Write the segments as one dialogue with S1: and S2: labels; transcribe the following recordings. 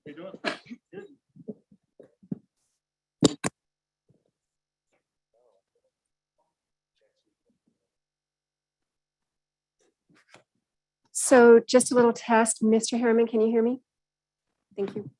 S1: You doing?
S2: So just a little test. Mr. Harriman, can you hear me? Thank you.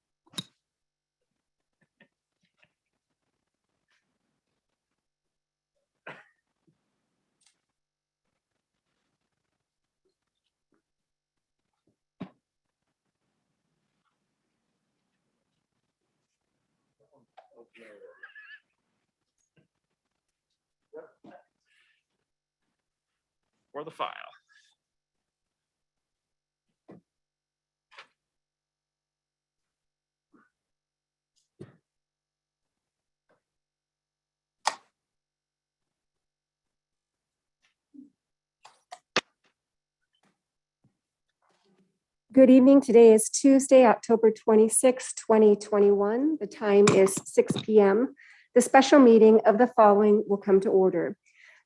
S1: For the file.
S2: Good evening. Today is Tuesday, October 26, 2021. The time is 6 p.m. The special meeting of the following will come to order.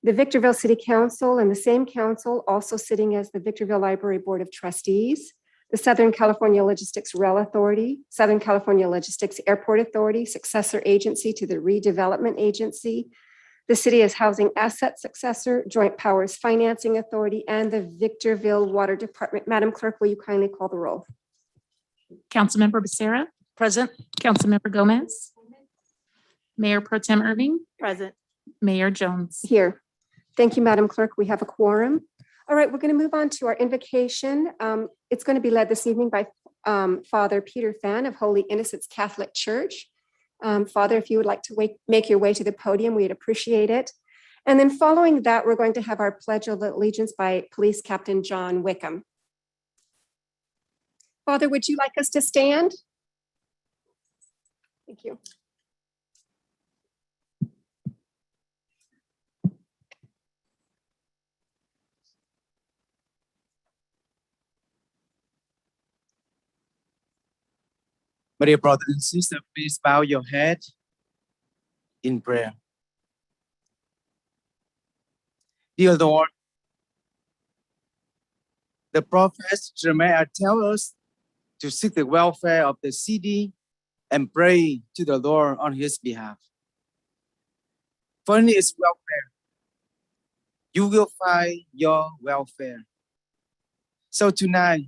S2: The Victorville City Council and the same council also sitting as the Victorville Library Board of Trustees, the Southern California Logistics Rail Authority, Southern California Logistics Airport Authority, successor agency to the Redevelopment Agency, the City as Housing Asset Successor, Joint Powers Financing Authority, and the Victorville Water Department. Madam Clerk, will you kindly call the roll?
S3: Councilmember Becerra. Present. Councilmember Gomez. Mayor Pro Tem Irving. Present. Mayor Jones.
S2: Here. Thank you, Madam Clerk. We have a quorum. All right, we're going to move on to our invocation. It's going to be led this evening by Father Peter Fan of Holy Innocents Catholic Church. Father, if you would like to make your way to the podium, we'd appreciate it. And then following that, we're going to have our Pledge of Allegiance by Police Captain John Wickham. Father, would you like us to stand? Thank you.
S4: My dear brothers and sisters, please bow your head in prayer. Dear Lord, the prophet Jeremiah tells us to seek the welfare of the city and pray to the Lord on his behalf. For in his welfare, you will find your welfare. So tonight,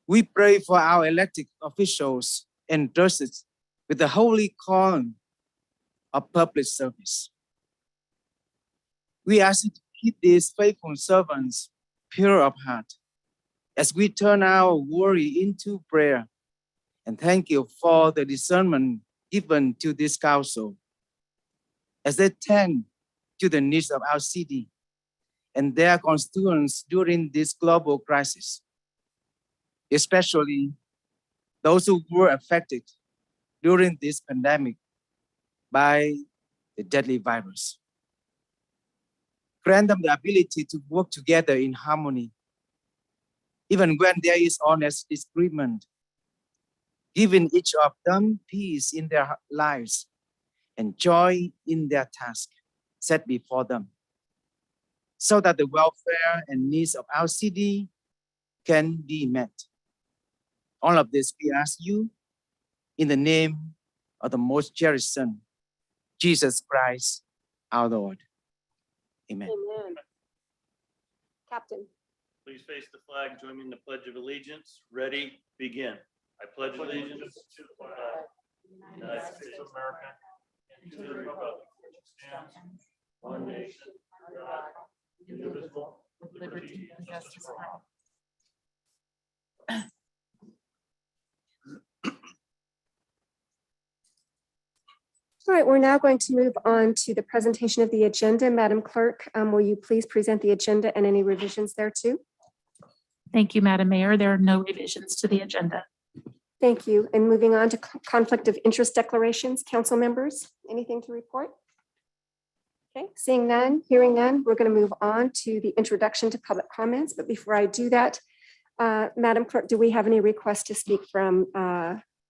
S4: we pray for our elected officials entrusted with the holy calling of public service. We ask you to keep these faithful servants pure of heart as we turn our worry into prayer. And thank you for the discernment given to this council as they tend to the needs of our city and their constituents during this global crisis, especially those who were affected during this pandemic by the deadly virus. Grant them the ability to work together in harmony, even when there is honest disagreement, giving each of them peace in their lives and joy in their task set before them, so that the welfare and needs of our city can be met. All of this we ask you in the name of the most cherished Son, Jesus Christ, our Lord. Amen.
S2: Amen. Captain.
S1: Please face the flag and join me in the Pledge of Allegiance. Ready, begin. I pledge allegiance to the flag of the United States of America and to the republic which stands one nation, under God, indivisible, with liberty and justice for all.
S2: All right, we're now going to move on to the presentation of the agenda. Madam Clerk, will you please present the agenda and any revisions thereto?
S3: Thank you, Madam Mayor. There are no revisions to the agenda.
S2: Thank you. And moving on to conflict of interest declarations, council members, anything to report? Okay, seeing none, hearing none, we're going to move on to the introduction to public comments. But before I do that, Madam Clerk, do we have any requests to speak from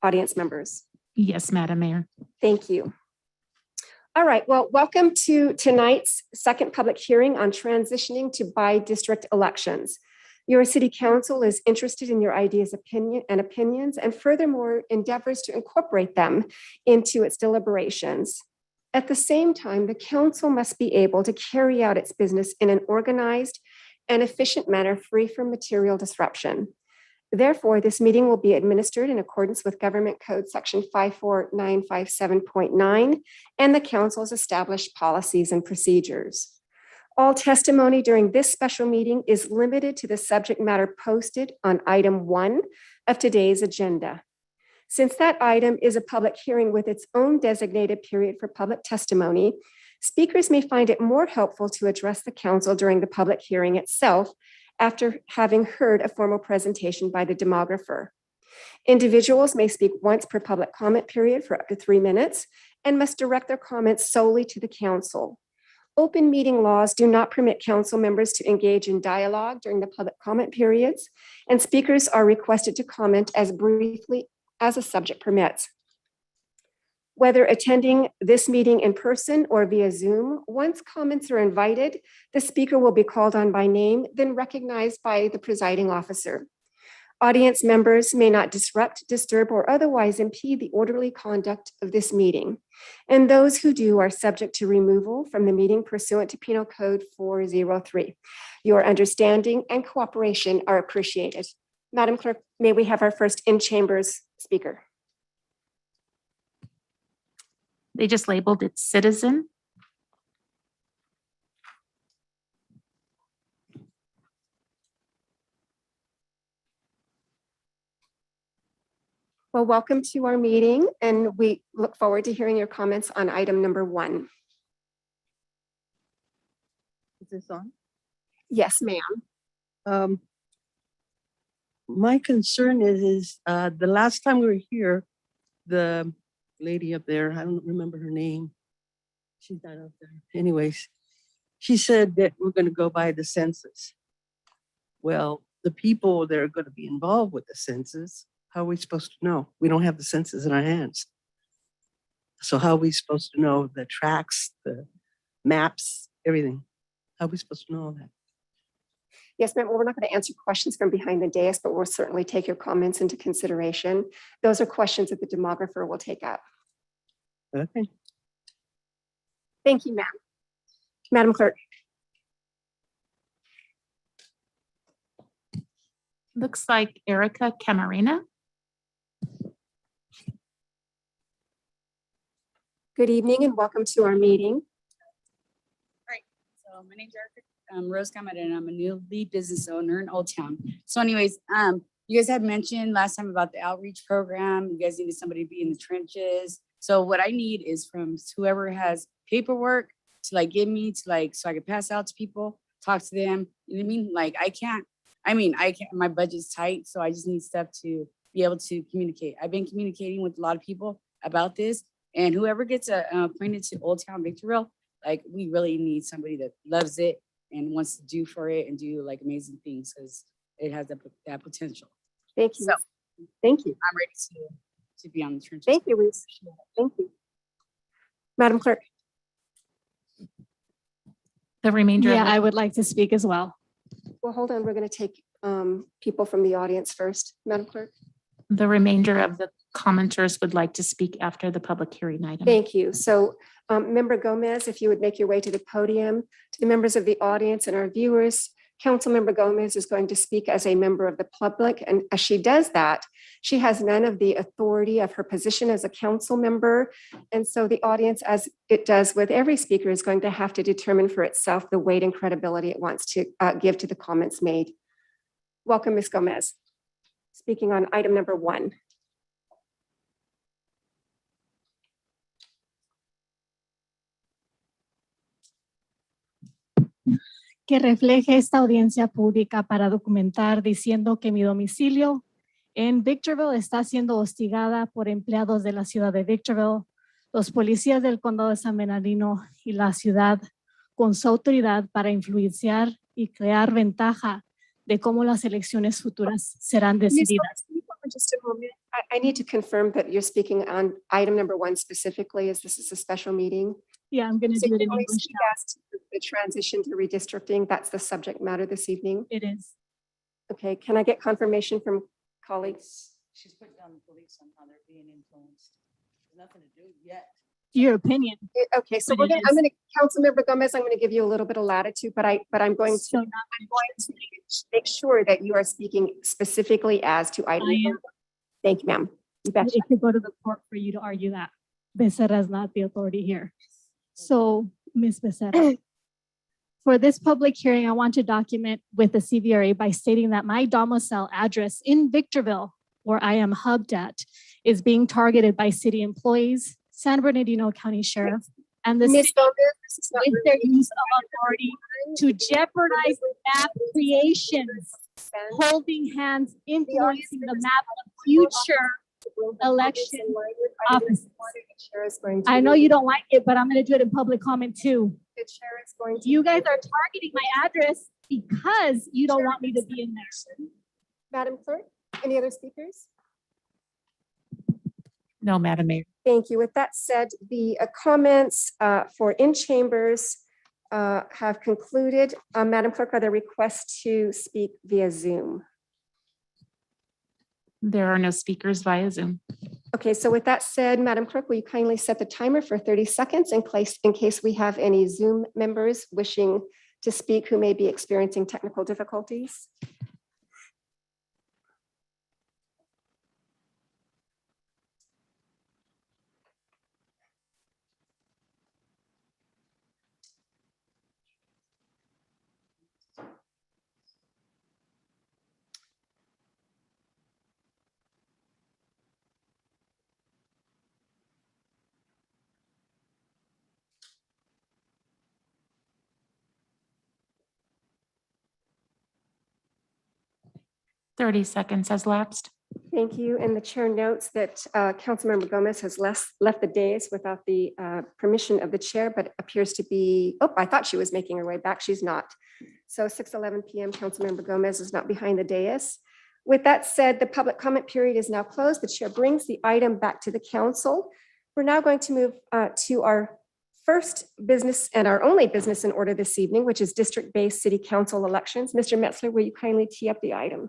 S2: audience members?
S3: Yes, Madam Mayor.
S2: Thank you. All right, well, welcome to tonight's second public hearing on transitioning to by-district elections. Your city council is interested in your ideas, opinions, and furthermore endeavors to incorporate them into its deliberations. At the same time, the council must be able to carry out its business in an organized and efficient manner free from material disruption. Therefore, this meeting will be administered in accordance with Government Code Section 54957.9 and the council's established policies and procedures. All testimony during this special meeting is limited to the subject matter posted on item 1 of today's agenda. Since that item is a public hearing with its own designated period for public testimony, speakers may find it more helpful to address the council during the public hearing itself after having heard a formal presentation by the demographer. Individuals may speak once per public comment period for up to 3 minutes and must direct their comments solely to the council. Open meeting laws do not permit council members to engage in dialogue during the public comment periods, and speakers are requested to comment as briefly as the subject permits. Whether attending this meeting in person or via Zoom, once comments are invited, the speaker will be called on by name, then recognized by the presiding officer. Audience members may not disrupt, disturb, or otherwise impede the orderly conduct of this meeting. And those who do are subject to removal from the meeting pursuant to Penal Code 403. Your understanding and cooperation are appreciated. Madam Clerk, may we have our first in-chambers speaker?
S3: They just labeled it citizen.
S2: Well, welcome to our meeting, and we look forward to hearing your comments on item number 1.
S5: Is this on?
S2: Yes, ma'am.
S5: My concern is the last time we were here, the lady up there, I don't remember her name. She's not up there. Anyways, she said that we're going to go by the census. Well, the people that are going to be involved with the census, how are we supposed to know? We don't have the census in our hands. So how are we supposed to know the tracks, the maps, everything? How are we supposed to know all that?
S2: Yes, ma'am. Well, we're not going to answer questions from behind the dais, but we'll certainly take your comments into consideration. Those are questions that the demographer will take up.
S5: Okay.
S2: Thank you, ma'am. Madam Clerk.
S3: Looks like Erica Camarena.
S2: Good evening and welcome to our meeting.
S6: So my name's Erica Rose Camarena, and I'm a new lead business owner in Old Town. So anyways, you guys had mentioned last time about the outreach program. You guys needed somebody to be in the trenches. So what I need is from whoever has paperwork to like give me to like, so I can pass out to people, talk to them. You know what I mean? Like I can't, my budget's tight. So I just need stuff to be able to communicate. I've been communicating with a lot of people about this, and whoever gets appointed to Old Town Victorville, like we really need somebody that loves it and wants to do for it and do like amazing things because it has that potential.
S2: Thank you.
S6: So
S2: Thank you.
S6: I'm ready to be on the trenches.
S2: Thank you, Reese. Thank you. Madam Clerk.
S3: The remainder
S7: Yeah,
S3: of
S7: I would like to speak as well.
S2: Well, hold on. We're going to take people from the audience first. Madam Clerk.
S3: the remainder of the commenters would like to speak after the public hearing item.
S2: Thank you. So Member Gomez, if you would make your way to the podium, to the members of the audience and our viewers, Councilmember Gomez is going to speak as a member of the public. And as she does that, she has none of the authority of her position as a council member. And so the audience, as it does with every speaker, is going to have to determine for itself the weight and credibility it wants to give to the comments made. Welcome, Ms. Gomez. Speaking on item number 1.
S7: Que refleje esta audiencia pública para documentar diciendo que mi domicilio en Victorville está siendo hostigada por empleados de la ciudad de Victorville, los policías del condado de San Bernardino y la ciudad con su autoridad para influenciar y crear ventaja de cómo las elecciones futuras serán
S2: Ms.
S7: decididas.
S2: Gomez, can you hold on just a moment? I need to confirm that you're speaking on item number 1 specifically, as this is a special meeting.
S7: Yeah, I'm going to
S2: So
S7: do it
S2: can
S7: in
S2: we
S7: English
S2: speak
S7: now.
S2: as to the transition to redistricting? That's the subject matter this evening.
S7: It is.
S2: Okay, can I get confirmation from colleagues?
S5: She's putting down the police on how they're being influenced. There's nothing to do yet.
S7: Your opinion.
S2: Okay, so
S7: But it
S2: I'm
S7: is.
S2: going to, Councilmember Gomez, I'm going to give you a little bit of latitude, but I'm going
S7: So
S2: to make sure that you are speaking specifically as to item.
S7: I am.
S2: number 1. Thank you, ma'am. You betcha.
S7: It could go to the court for you to argue that. Becerra is not the authority here. So, Ms. Becerra, for this public hearing, I want to document with the CVRA by stating that my domicile address in Victorville, where I am hubbed at, is being targeted by city employees, San Bernardino County Sheriff, and the
S2: Ms.
S7: city
S2: Gomez, this is not
S7: with their use of authority to jeopardize map creations, holding hands, influencing the map of future election offices. I know you don't like it, but I'm going to do it in public comment too.
S2: The chair is going to.
S7: You guys are targeting my address because you don't want me to be in there.
S2: Madam Clerk, any other speakers?
S3: No, Madam Mayor.
S2: Thank you. With that said, the comments for in chambers have concluded. Madam Clerk, are there requests to speak via Zoom?
S3: There are no speakers via Zoom.
S2: Okay, so with that said, Madam Clerk, will you kindly set the timer for 30 seconds in case we have any Zoom members wishing to speak who may be experiencing technical difficulties?
S3: Thirty seconds has lapsed.
S2: Thank you. And the chair notes that Councilmember Gomez has left the dais without the permission of the chair, but appears to be, oh, I thought she was making her way back. She's not. So 6:11 p.m. Councilmember Gomez is not behind the dais. With that said, the public comment period is now closed. The chair brings the item back to the council. We're now going to move to our first business and our only business in order this evening, which is district-based city council elections. Mr. Metzler, will you kindly tee up the item?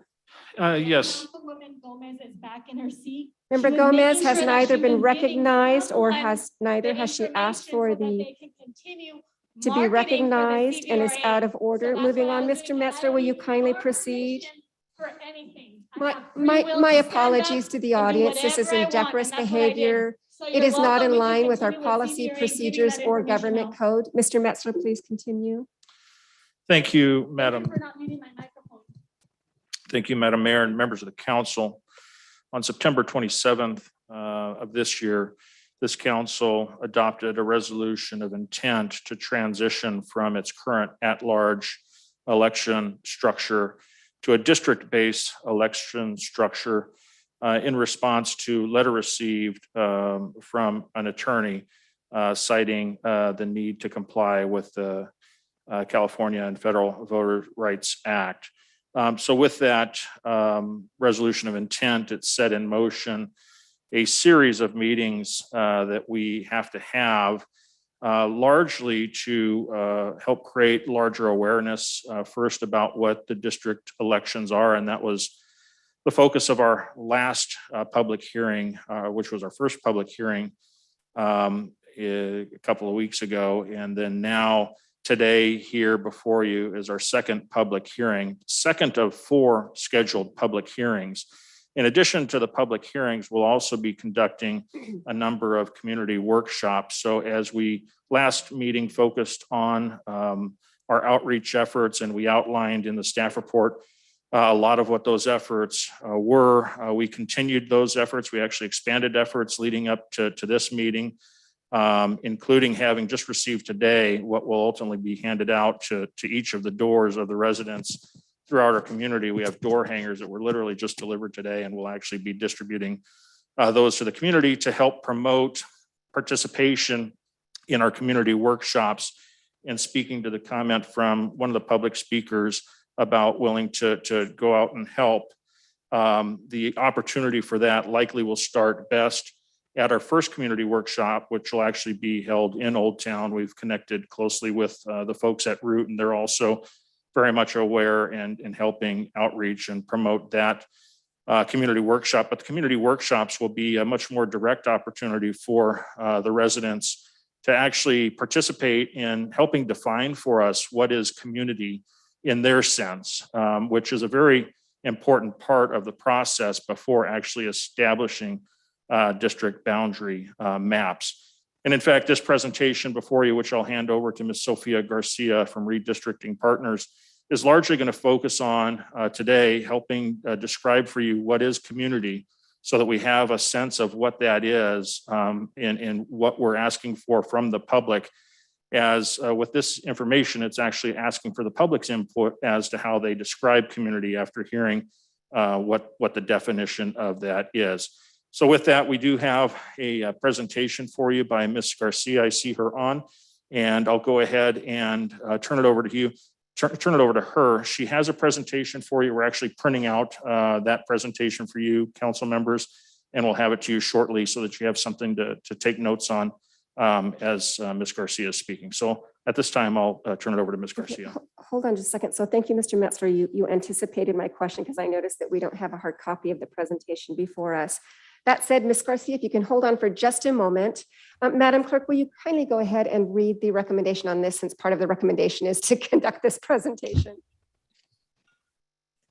S8: Yes,
S7: Councilwoman Gomez is back in her seat.
S2: Member
S7: She was
S2: Gomez
S7: making
S2: has
S7: sure that
S2: neither
S7: she
S2: been
S7: was getting
S2: recognized or
S7: everyone
S2: neither
S7: the
S2: has she asked for
S7: information so that
S2: the
S7: they can continue
S2: to be
S7: marketing for the
S2: recognized and is
S7: CVRA.
S2: out of order.
S7: So that's
S2: Moving
S7: what I
S2: on,
S7: was
S2: Mr.
S7: doing. I
S2: Metzler,
S7: don't
S2: will you
S7: need
S2: kindly
S7: your
S2: proceed?
S7: permission for anything. I
S2: My,
S7: have free will to
S2: my
S7: stand
S2: apologies
S7: up
S2: to the
S7: and do
S2: audience. This is
S7: whatever I want,
S2: indecorous
S7: and that's what I did.
S2: behavior.
S7: So
S2: It
S7: you're
S2: is not
S7: welcome.
S2: in
S7: We can
S2: line with our
S7: continue
S2: policy,
S7: CVRA giving
S2: procedures,
S7: that
S2: or
S7: information
S2: government
S7: out.
S2: code. Mr. Metzler, please continue.
S8: thank you,
S7: Thank
S8: Madam.
S7: you for not muting my microphone.
S8: Thank you, Madam Mayor and members of the council. On September 27th of this year, this council adopted a resolution of intent to transition from its current at-large election structure to a district-based election structure in response to letter received from an attorney citing the need to comply with the California and Federal Voter Rights Act. So with that resolution of intent, it's set in motion a series of meetings that we have to have largely to help create larger awareness first about what the district elections are. And that was the focus of our last public hearing, which was our first public hearing a couple of weeks ago. And then now today here before you is our second public hearing, second of 4 scheduled public hearings. In addition to the public hearings, we'll also be conducting a number of community workshops. So as we last meeting focused on our outreach efforts, and we outlined in the staff report a lot of what those efforts were. We continued those efforts. We actually expanded efforts leading up to this meeting, including having just received today what will ultimately be handed out to each of the doors of the residents throughout our community. We have door hangers that were literally just delivered today, and we'll actually be distributing those to the community to help promote participation in our community workshops. And speaking to the comment from one of the public speakers about willing to go out and help, the opportunity for that likely will start best at our first community workshop, which will actually be held in Old Town. We've connected closely with the folks at Root, and they're also very much aware and helping outreach and promote that community workshop. But the community workshops will be a much more direct opportunity for the residents to actually participate in helping define for us what is community in their sense, which is a very important part of the process before actually establishing district boundary maps. And in fact, this presentation before you, which I'll hand over to Ms. Sophia Garcia from Redistricting Partners, is largely going to focus on today helping describe for you what is community, so that we have a sense of what that is and what we're asking for from the public. As with this information, it's actually asking for the public's input as to how they describe community after hearing what the definition of that is. So with that, we do have a presentation for you by Ms. Garcia. I see her on, and I'll go ahead and turn it over to you. Turn it over to her. She has a presentation for you. We're actually printing out that presentation for you, council members, and we'll have it to you shortly so that you have something to take notes on as Ms. Garcia is speaking. So at this time, I'll turn it over to Ms. Garcia.
S2: Hold on just a second. So thank you, Mr. Metzler. You anticipated my question because I noticed that we don't have a hard copy of the presentation before us. That said, Ms. Garcia, if you can hold on for just a moment. Madam Clerk, will you kindly go ahead and read the recommendation on this, since part of the recommendation is to conduct this presentation?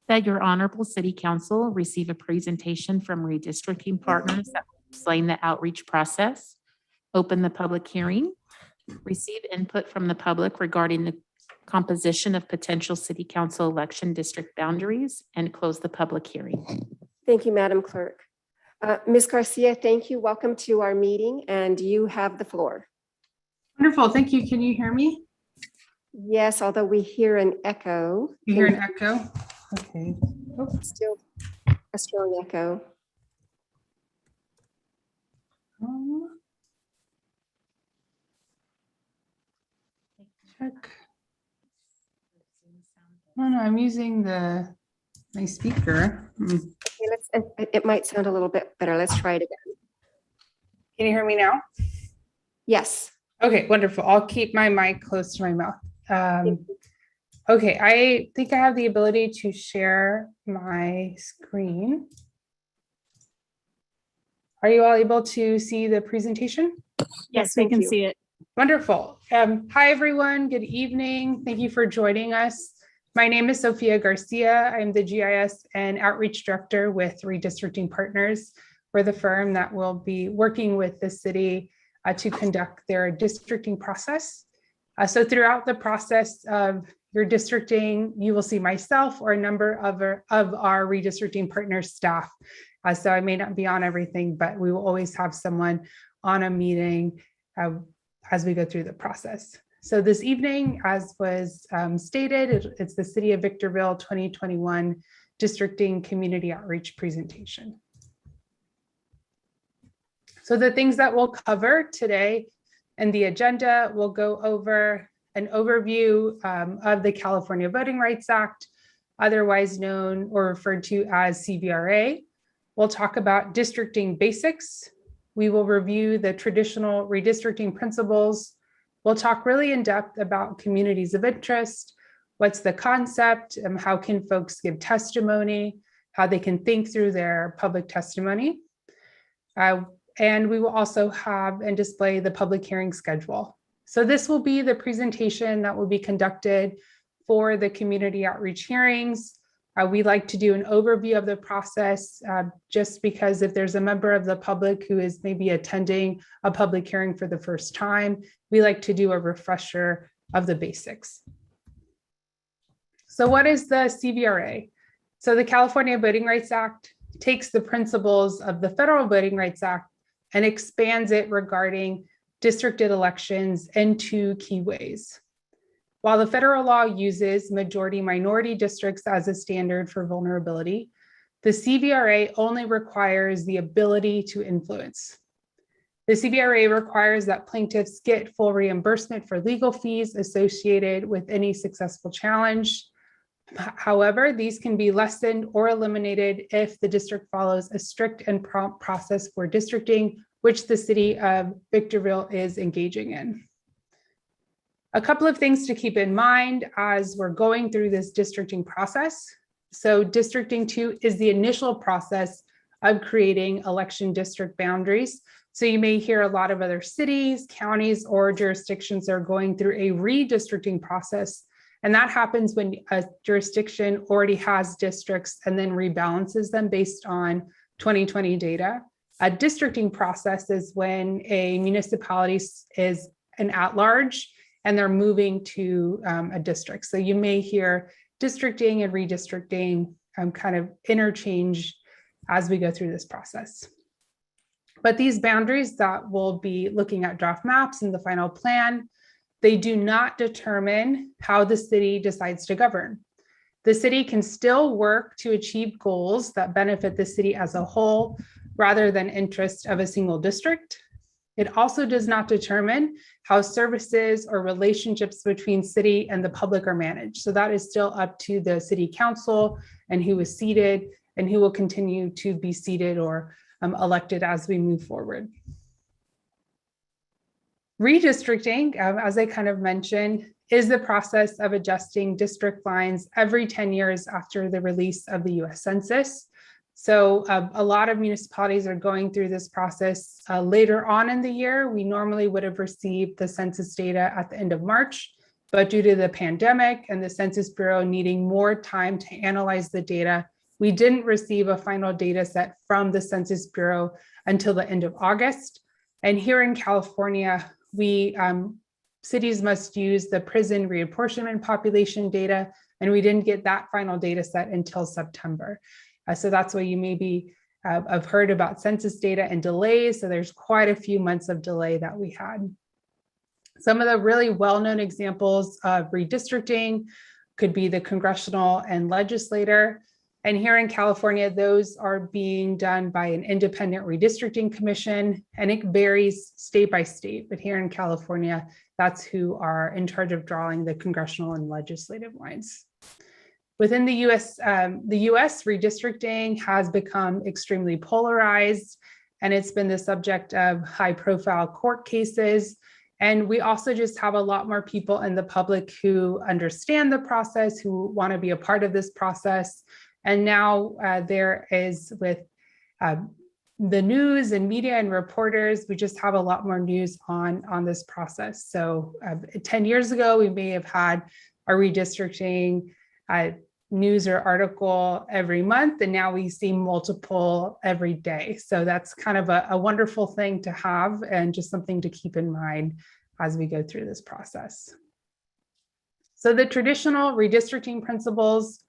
S3: That your honorable city council receive a presentation from Redistricting Partners that will explain the outreach process, open the public hearing, receive input from the public regarding the composition of potential city council election district boundaries, and close the public hearing.
S2: Thank you, Madam Clerk. Ms. Garcia, thank you. Welcome to our meeting, and you have the floor.
S9: Wonderful. Thank you. Can you hear me?
S2: Yes, although we hear an echo.
S9: You hear an echo? Okay. Oh,
S2: Still a strong echo.
S9: check. Oh, no, I'm using my speaker.
S2: Okay, it might sound a little bit better. Let's try it again.
S9: Can you hear me now?
S2: Yes.
S9: Okay, wonderful. I'll keep my mic close to my mouth. Okay, I think I have the ability to share my screen. Are you all able to see the presentation?
S7: Yes, we can see it.
S9: Wonderful. Hi, everyone. Good evening. Thank you for joining us. My name is Sophia Garcia. I'm the GIS and Outreach Director with Redistricting Partners. We're the firm that will be working with the city to conduct their districting process. So throughout the process of your districting, you will see myself or a number of our Redistricting Partners staff. So I may not be on everything, but we will always have someone on a meeting as we go through the process. So this evening, as was stated, it's the City of Victorville 2021 Districting Community Outreach presentation. So the things that we'll cover today in the agenda, we'll go over an overview of the California Voting Rights Act, otherwise known or referred to as CVRA. We'll talk about districting basics. We will review the traditional redistricting principles. We'll talk really in depth about communities of interest. What's the concept and how can folks give testimony, how they can think through their public testimony. And we will also have and display the public hearing schedule. So this will be the presentation that will be conducted for the community outreach hearings. We like to do an overview of the process just because if there's a member of the public who is maybe attending a public hearing for the first time, we like to do a refresher of the basics. So what is the CVRA? So the California Voting Rights Act takes the principles of the Federal Voting Rights Act and expands it regarding districted elections in two key ways. While the federal law uses majority-minority districts as a standard for vulnerability, the CVRA only requires the ability to influence. The CVRA requires that plaintiffs get full reimbursement for legal fees associated with any successful challenge. However, these can be lessened or eliminated if the district follows a strict and prompt process for districting, which the city of Victorville is engaging in. A couple of things to keep in mind as we're going through this districting process. So districting 2 is the initial process of creating election district boundaries. So you may hear a lot of other cities, counties, or jurisdictions are going through a redistricting process. And that happens when a jurisdiction already has districts and then rebalances them based on 2020 data. A districting process is when a municipality is an at-large and they're moving to a district. So you may hear districting and redistricting kind of interchange as we go through this process. But these boundaries that we'll be looking at draft maps in the final plan, they do not determine how the city decides to govern. The city can still work to achieve goals that benefit the city as a whole rather than interest of a single district. It also does not determine how services or relationships between city and the public are managed. So that is still up to the city council and who is seated and who will continue to be seated or elected as we move forward. Redistricting, as I kind of mentioned, is the process of adjusting district lines every 10 years after the release of the US Census. So a lot of municipalities are going through this process later on in the year. We normally would have received the census data at the end of March, but due to the pandemic and the Census Bureau needing more time to analyze the data, we didn't receive a final data set from the Census Bureau until the end of August. And here in California, cities must use the prison reapportionment population data, and we didn't get that final data set until September. So that's why you maybe have heard about census data and delays. So there's quite a few months of delay that we had. Some of the really well-known examples of redistricting could be the congressional and legislator. And here in California, those are being done by an independent redistricting commission, and it varies state by state. But here in California, that's who are in charge of drawing the congressional and legislative lines. Within the US redistricting has become extremely polarized, and it's been the subject of high-profile court cases. And we also just have a lot more people in the public who understand the process, who want to be a part of this process. And now there is, with the news and media and reporters, we just have a lot more news on this process. So 10 years ago, we may have had a redistricting news or article every month, and now we see multiple every day. So that's kind of a wonderful thing to have and just something to keep in mind as we go through this process. So the traditional redistricting principles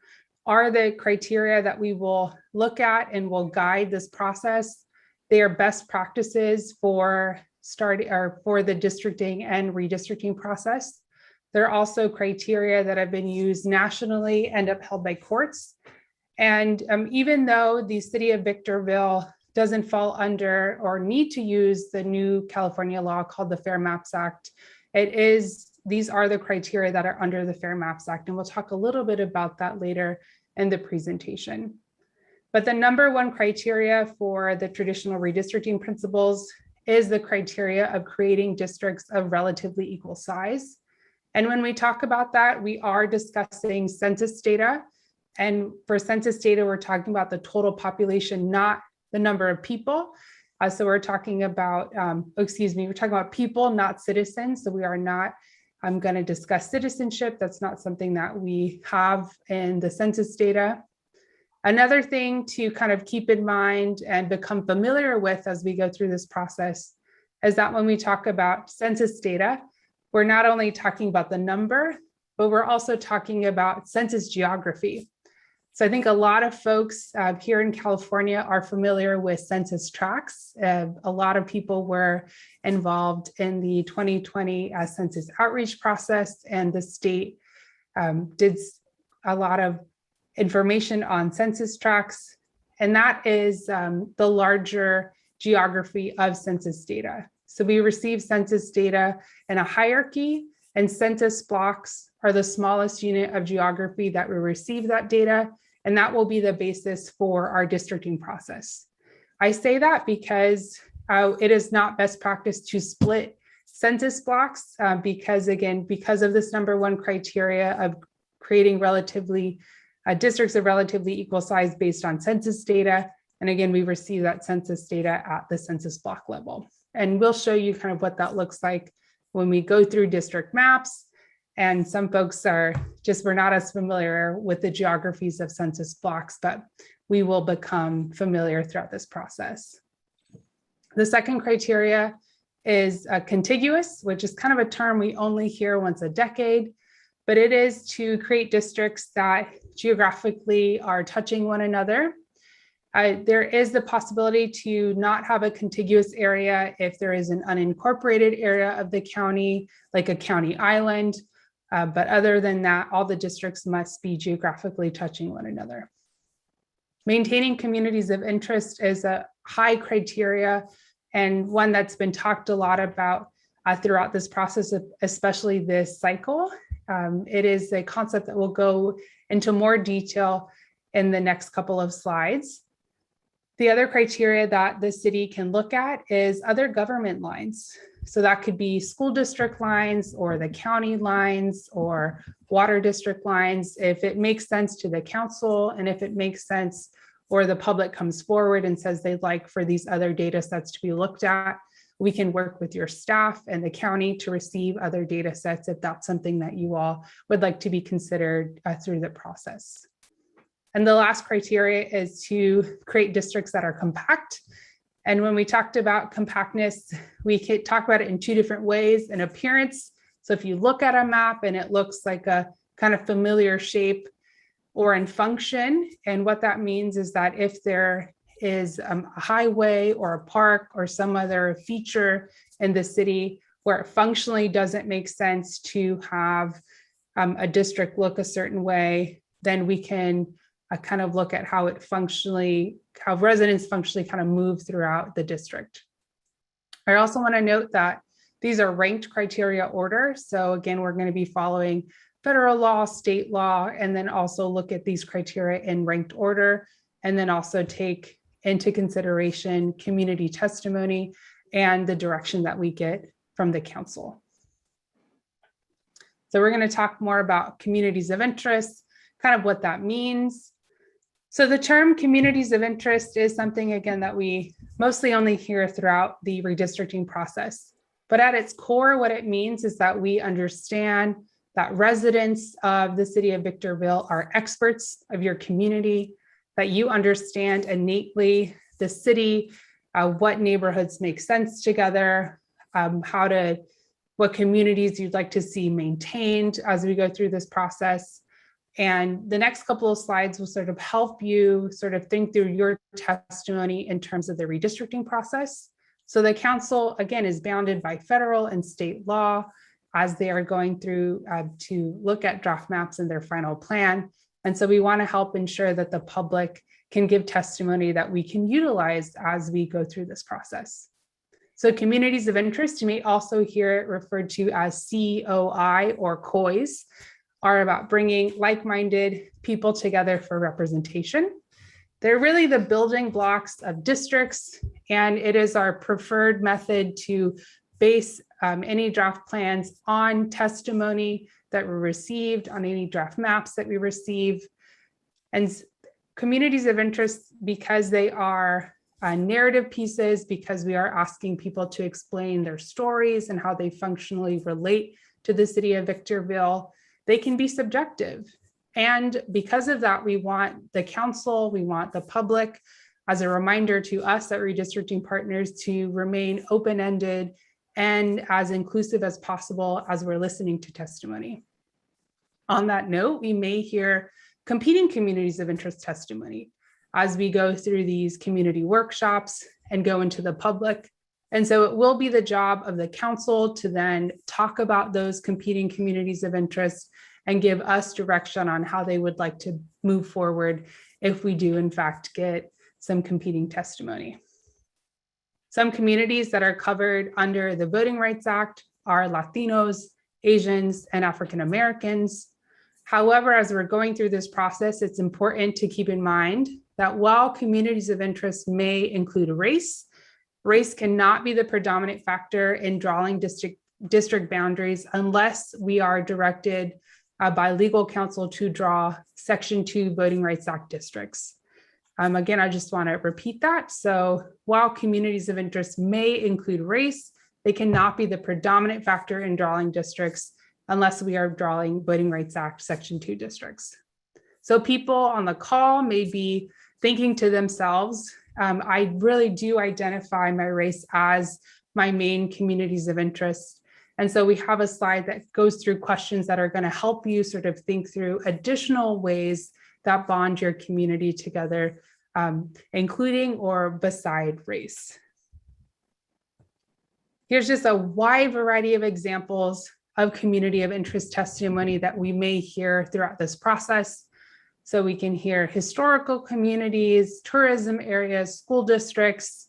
S9: are the criteria that we will look at and will guide this process. They are best practices for the districting and redistricting process. There are also criteria that have been used nationally and upheld by courts. And even though the city of Victorville doesn't fall under or need to use the new California law called the Fair Maps Act, it is these are the criteria that are under the Fair Maps Act, and we'll talk a little bit about that later in the presentation. But the number one criteria for the traditional redistricting principles is the criteria of creating districts of relatively equal size. And when we talk about that, we are discussing census data. And for census data, we're talking about the total population, not the number of people. So we're talking about, we're talking about people, not citizens. So we are not, I'm going to discuss citizenship. That's not something that we have in the census data. Another thing to kind of keep in mind and become familiar with as we go through this process is that when we talk about census data, we're not only talking about the number, but we're also talking about census geography. So I think a lot of folks here in California are familiar with census tracts. A lot of people were involved in the 2020 census outreach process, and the state did a lot of information on census tracts, and that is the larger geography of census data. So we receive census data in a hierarchy, and census blocks are the smallest unit of geography that we receive that data, and that will be the basis for our districting process. I say that because it is not best practice to split census blocks because of this number one criteria of creating districts of relatively equal size based on census data. And again, we receive that census data at the census block level. And we'll show you kind of what that looks like when we go through district maps. And some folks we're not as familiar with the geographies of census blocks, but we will become familiar throughout this process. The second criteria is contiguous, which is kind of a term we only hear once a decade, but it is to create districts that geographically are touching one another. There is the possibility to not have a contiguous area if there is an unincorporated area of the county, like a county island. But other than that, all the districts must be geographically touching one another. Maintaining communities of interest is a high criteria and one that's been talked a lot about throughout this process, especially this cycle. It is a concept that will go into more detail in the next couple of slides. The other criteria that the city can look at is other government lines. So that could be school district lines or the county lines or water district lines. If it makes sense to the council and if it makes sense or the public comes forward and says they'd like for these other data sets to be looked at, we can work with your staff and the county to receive other data sets if that's something that you all would like to be considered through the process. And the last criteria is to create districts that are compact. And when we talked about compactness, we could talk about it in two different ways: in appearance. So if you look at a map and it looks like a kind of familiar shape, or in function. And what that means is that if there is a highway or a park or some other feature in the city where it functionally doesn't make sense to have a district look a certain way, then we can kind of look at how residents functionally kind of move throughout the district. I also want to note that these are ranked criteria order. So again, we're going to be following federal law, state law, and then also look at these criteria in ranked order, and then also take into consideration community testimony and the direction that we get from the council. So we're going to talk more about communities of interest, kind of what that means. So the term communities of interest is something, again, that we mostly only hear throughout the redistricting process. But at its core, what it means is that we understand that residents of the city of Victorville are experts of your community, that you understand innately the city, what neighborhoods make sense together, what communities you'd like to see maintained as we go through this process. And the next couple of slides will sort of help you sort of think through your testimony in terms of the redistricting process. So the council, again, is bounded by federal and state law as they are going through to look at draft maps in their final plan. And so we want to help ensure that the public can give testimony that we can utilize as we go through this process. So communities of interest, you may also hear it referred to as COI or COIs, are about bringing like-minded people together for representation. They're really the building blocks of districts, and it is our preferred method to base any draft plans on testimony that were received, on any draft maps that we receive. And communities of interest, because they are narrative pieces, because we are asking people to explain their stories and how they functionally relate to the city of Victorville, they can be subjective. And because of that, we want the council, we want the public, as a reminder to us at Redistricting Partners, to remain open-ended and as inclusive as possible as we're listening to testimony. On that note, we may hear competing communities of interest testimony as we go through these community workshops and go into the public. And so it will be the job of the council to then talk about those competing communities of interest and give us direction on how they would like to move forward if we do in fact get some competing testimony. Some communities that are covered under the Voting Rights Act are Latinos, Asians, and African Americans. However, as we're going through this process, it's important to keep in mind that while communities of interest may include race, race cannot be the predominant factor in drawing district boundaries unless we are directed by legal counsel to draw Section 2 Voting Rights Act districts. Again, I just want to repeat that. So while communities of interest may include race, they cannot be the predominant factor in drawing districts unless we are drawing Voting Rights Act Section 2 districts. So people on the call may be thinking to themselves, I really do identify my race as my main communities of interest. And so we have a slide that goes through questions that are going to help you sort of think through additional ways that bond your community together, including or beside race. Here's just a wide variety of examples of community of interest testimony that we may hear throughout this process. So we can hear historical communities, tourism areas, school districts,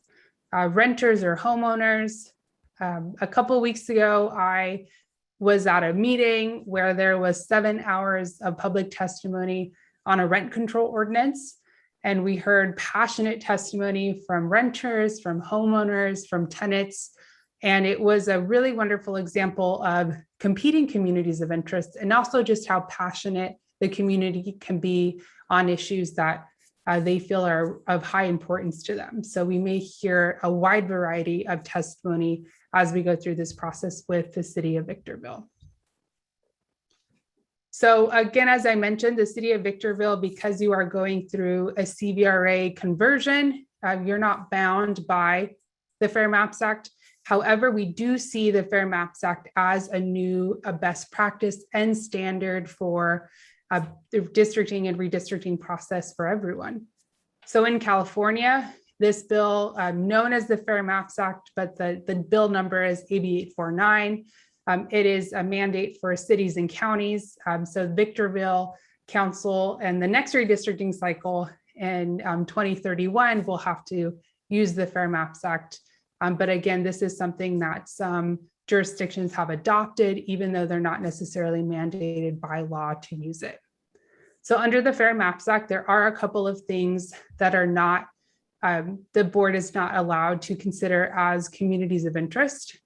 S9: renters or homeowners. A couple of weeks ago, I was at a meeting where there was 7 hours of public testimony on a rent control ordinance. And we heard passionate testimony from renters, from homeowners, from tenants. And it was a really wonderful example of competing communities of interest and also just how passionate the community can be on issues that they feel are of high importance to them. So we may hear a wide variety of testimony as we go through this process with the city of Victorville. So again, as I mentioned, the city of Victorville, because you are going through a CVRA conversion, you're not bound by the Fair Maps Act. However, we do see the Fair Maps Act as a best practice and standard for the districting and redistricting process for everyone. So in California, this bill, known as the Fair Maps Act, but the bill number is AB 849. It is a mandate for cities and counties. So Victorville Council and the next redistricting cycle in 2031 will have to use the Fair Maps Act. But again, this is something that some jurisdictions have adopted, even though they're not necessarily mandated by law to use it. So under the Fair Maps Act, there are a couple of things that are not, the board is not allowed to consider as communities of interest.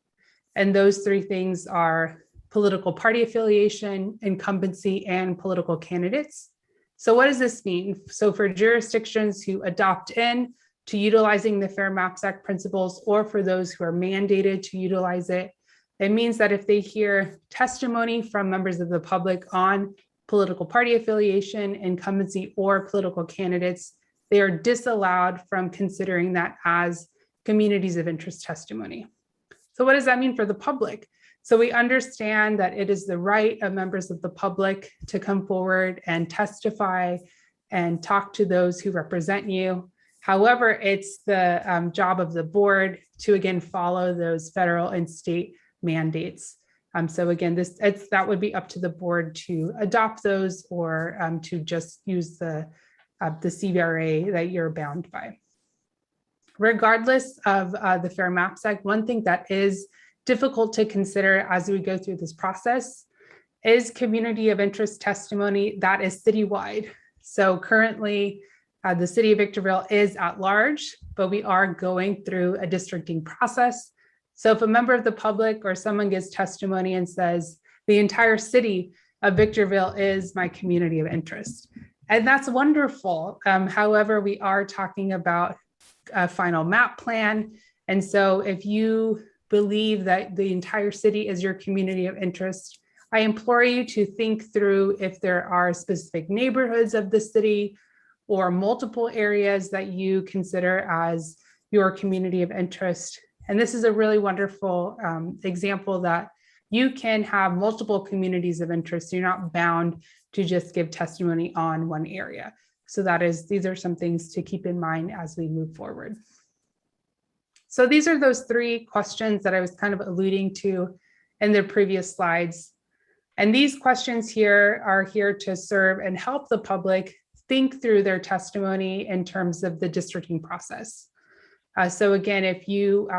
S9: And those three things are political party affiliation, incumbency, and political candidates. So what does this mean? So for jurisdictions who adopt in to utilizing the Fair Maps Act principles, or for those who are mandated to utilize it, it means that if they hear testimony from members of the public on political party affiliation, incumbency, or political candidates, they are disallowed from considering that as communities of interest testimony. So what does that mean for the public? So we understand that it is the right of members of the public to come forward and testify and talk to those who represent you. However, it's the job of the board to, again, follow those federal and state mandates. So again, that would be up to the board to adopt those or to just use the CVRA that you're bound by. regardless of the Fair Maps Act, one thing that is difficult to consider as we go through this process is community of interest testimony that is citywide. So currently, the city of Victorville is at large, but we are going through a districting process. So if a member of the public or someone gives testimony and says, the entire city of Victorville is my community of interest, and that's wonderful. However, we are talking about a final map plan. And so if you believe that the entire city is your community of interest, I implore you to think through if there are specific neighborhoods of the city or multiple areas that you consider as your community of interest. And this is a really wonderful example that you can have multiple communities of interest. You're not bound to just give testimony on one area. So these are some things to keep in mind as we move forward. So these are those three questions that I was kind of alluding to in the previous slides. And these questions here are here to serve and help the public think through their testimony in terms of the districting process. So again, if you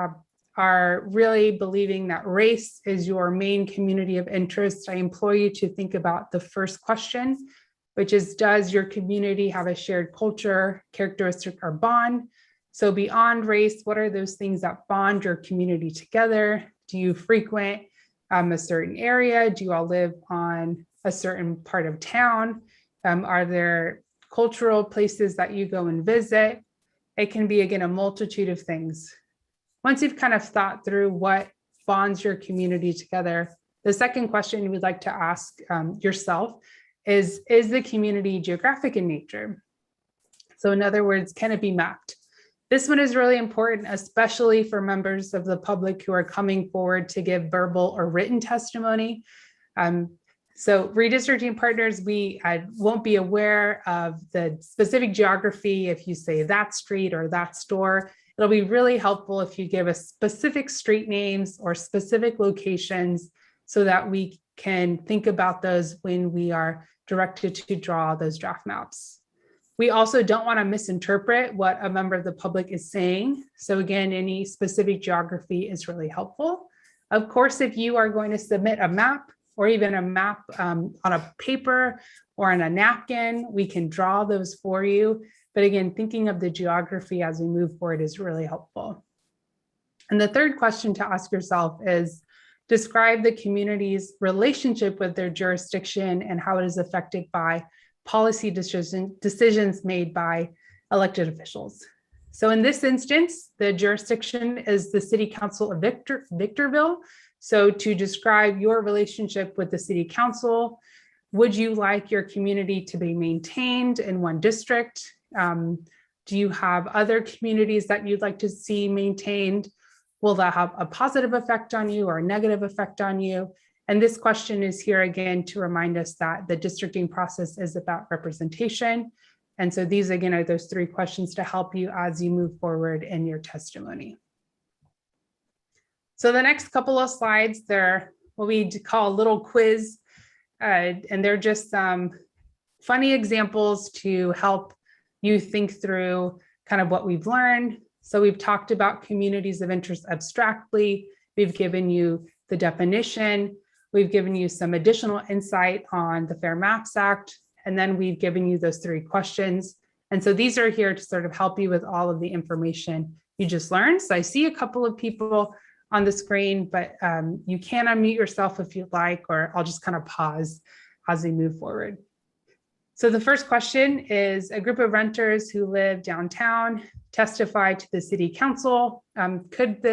S9: are really believing that race is your main community of interest, I implore you to think about the first question, which is, does your community have a shared culture, characteristic, or bond? So beyond race, what are those things that bond your community together? Do you frequent a certain area? Do you all live on a certain part of town? Are there cultural places that you go and visit? It can be, again, a multitude of things. Once you've kind of thought through what bonds your community together, the second question you would like to ask yourself is the community geographic in nature? So in other words, can it be mapped? This one is really important, especially for members of the public who are coming forward to give verbal or written testimony. So redistricting partners, we won't be aware of the specific geography if you say that street or that store. It'll be really helpful if you give us specific street names or specific locations so that we can think about those when we are directed to draw those draft maps. We also don't want to misinterpret what a member of the public is saying. So again, any specific geography is really helpful. Of course, if you are going to submit a map or even a map on a paper or on a napkin, we can draw those for you. But again, thinking of the geography as we move forward is really helpful. And the third question to ask yourself is, describe the community's relationship with their jurisdiction and how it is affected by policy decisions made by elected officials. So in this instance, the jurisdiction is the City Council of Victorville. So to describe your relationship with the City Council, would you like your community to be maintained in one district? Do you have other communities that you'd like to see maintained? Will that have a positive effect on you or a negative effect on you? And this question is here again to remind us that the districting process is about representation. And so these again are those three questions to help you as you move forward in your testimony. So the next couple of slides, they're what we call a little quiz. And they're just some funny examples to help you think through kind of what we've learned. So we've talked about communities of interest abstractly. We've given you the definition. We've given you some additional insight on the Fair Maps Act. And then we've given you those three questions. And so these are here to sort of help you with all of the information you just learned. So I see a couple of people on the screen, but you can unmute yourself if you'd like, or I'll just kind of pause as we move forward. So the first question is, a group of renters who live downtown testify to the City Council. Could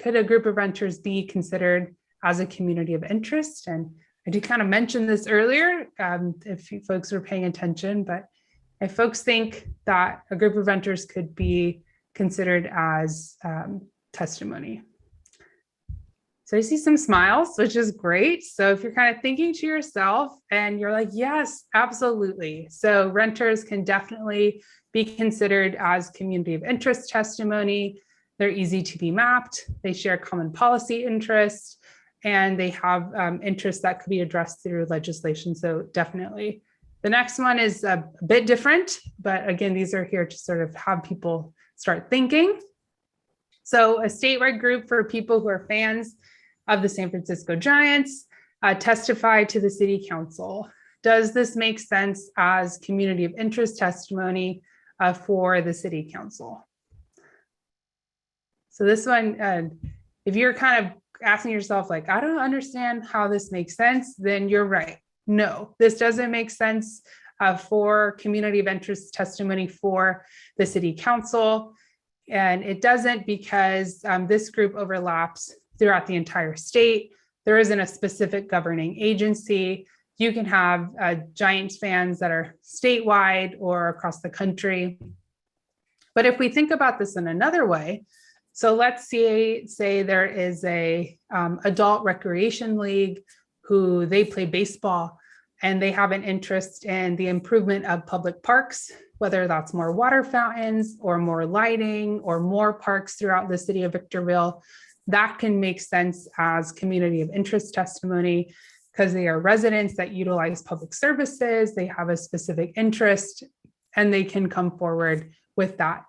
S9: a group of renters be considered as a community of interest? And I did kind of mention this earlier, if you folks are paying attention, but if folks think that a group of renters could be considered as testimony. So I see some smiles, which is great. So if you're kind of thinking to yourself and you're like, yes, absolutely. So renters can definitely be considered as community of interest testimony. They're easy to be mapped. They share common policy interests, and they have interests that could be addressed through legislation. So definitely. The next one is a bit different, but again, these are here to sort of have people start thinking. So a statewide group for people who are fans of the San Francisco Giants testify to the city council. Does this make sense as community of interest testimony for the city council? So this one, if you're kind of asking yourself like, I don't understand how this makes sense, then you're right. No, this doesn't make sense for community of interest testimony for the city council. And it doesn't because this group overlaps throughout the entire state. There isn't a specific governing agency. You can have Giants fans that are statewide or across the country. But if we think about this in another way, so let's say there is a adult recreation league who they play baseball and they have an interest in the improvement of public parks, whether that's more water fountains or more lighting or more parks throughout the city of Victorville. That can make sense as community of interest testimony because they are residents that utilize public services, they have a specific interest, and they can come forward with that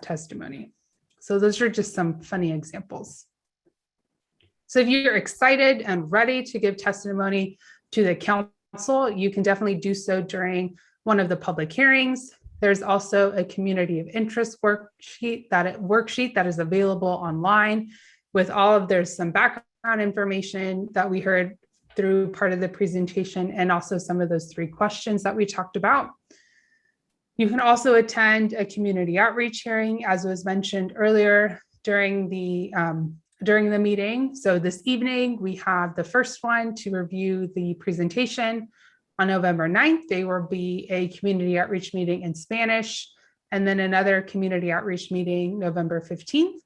S9: testimony. So those are just some funny examples. So if you're excited and ready to give testimony to the council, you can definitely do so during one of the public hearings. There's also a community of interest worksheet that is available online with there's some background information that we heard through part of the presentation and also some of those 3 questions that we talked about. You can also attend a community outreach hearing, as was mentioned earlier during the meeting. So this evening, we have the first one to review the presentation. On November 9th, there will be a community outreach meeting in Spanish, and then another community outreach meeting November 15th.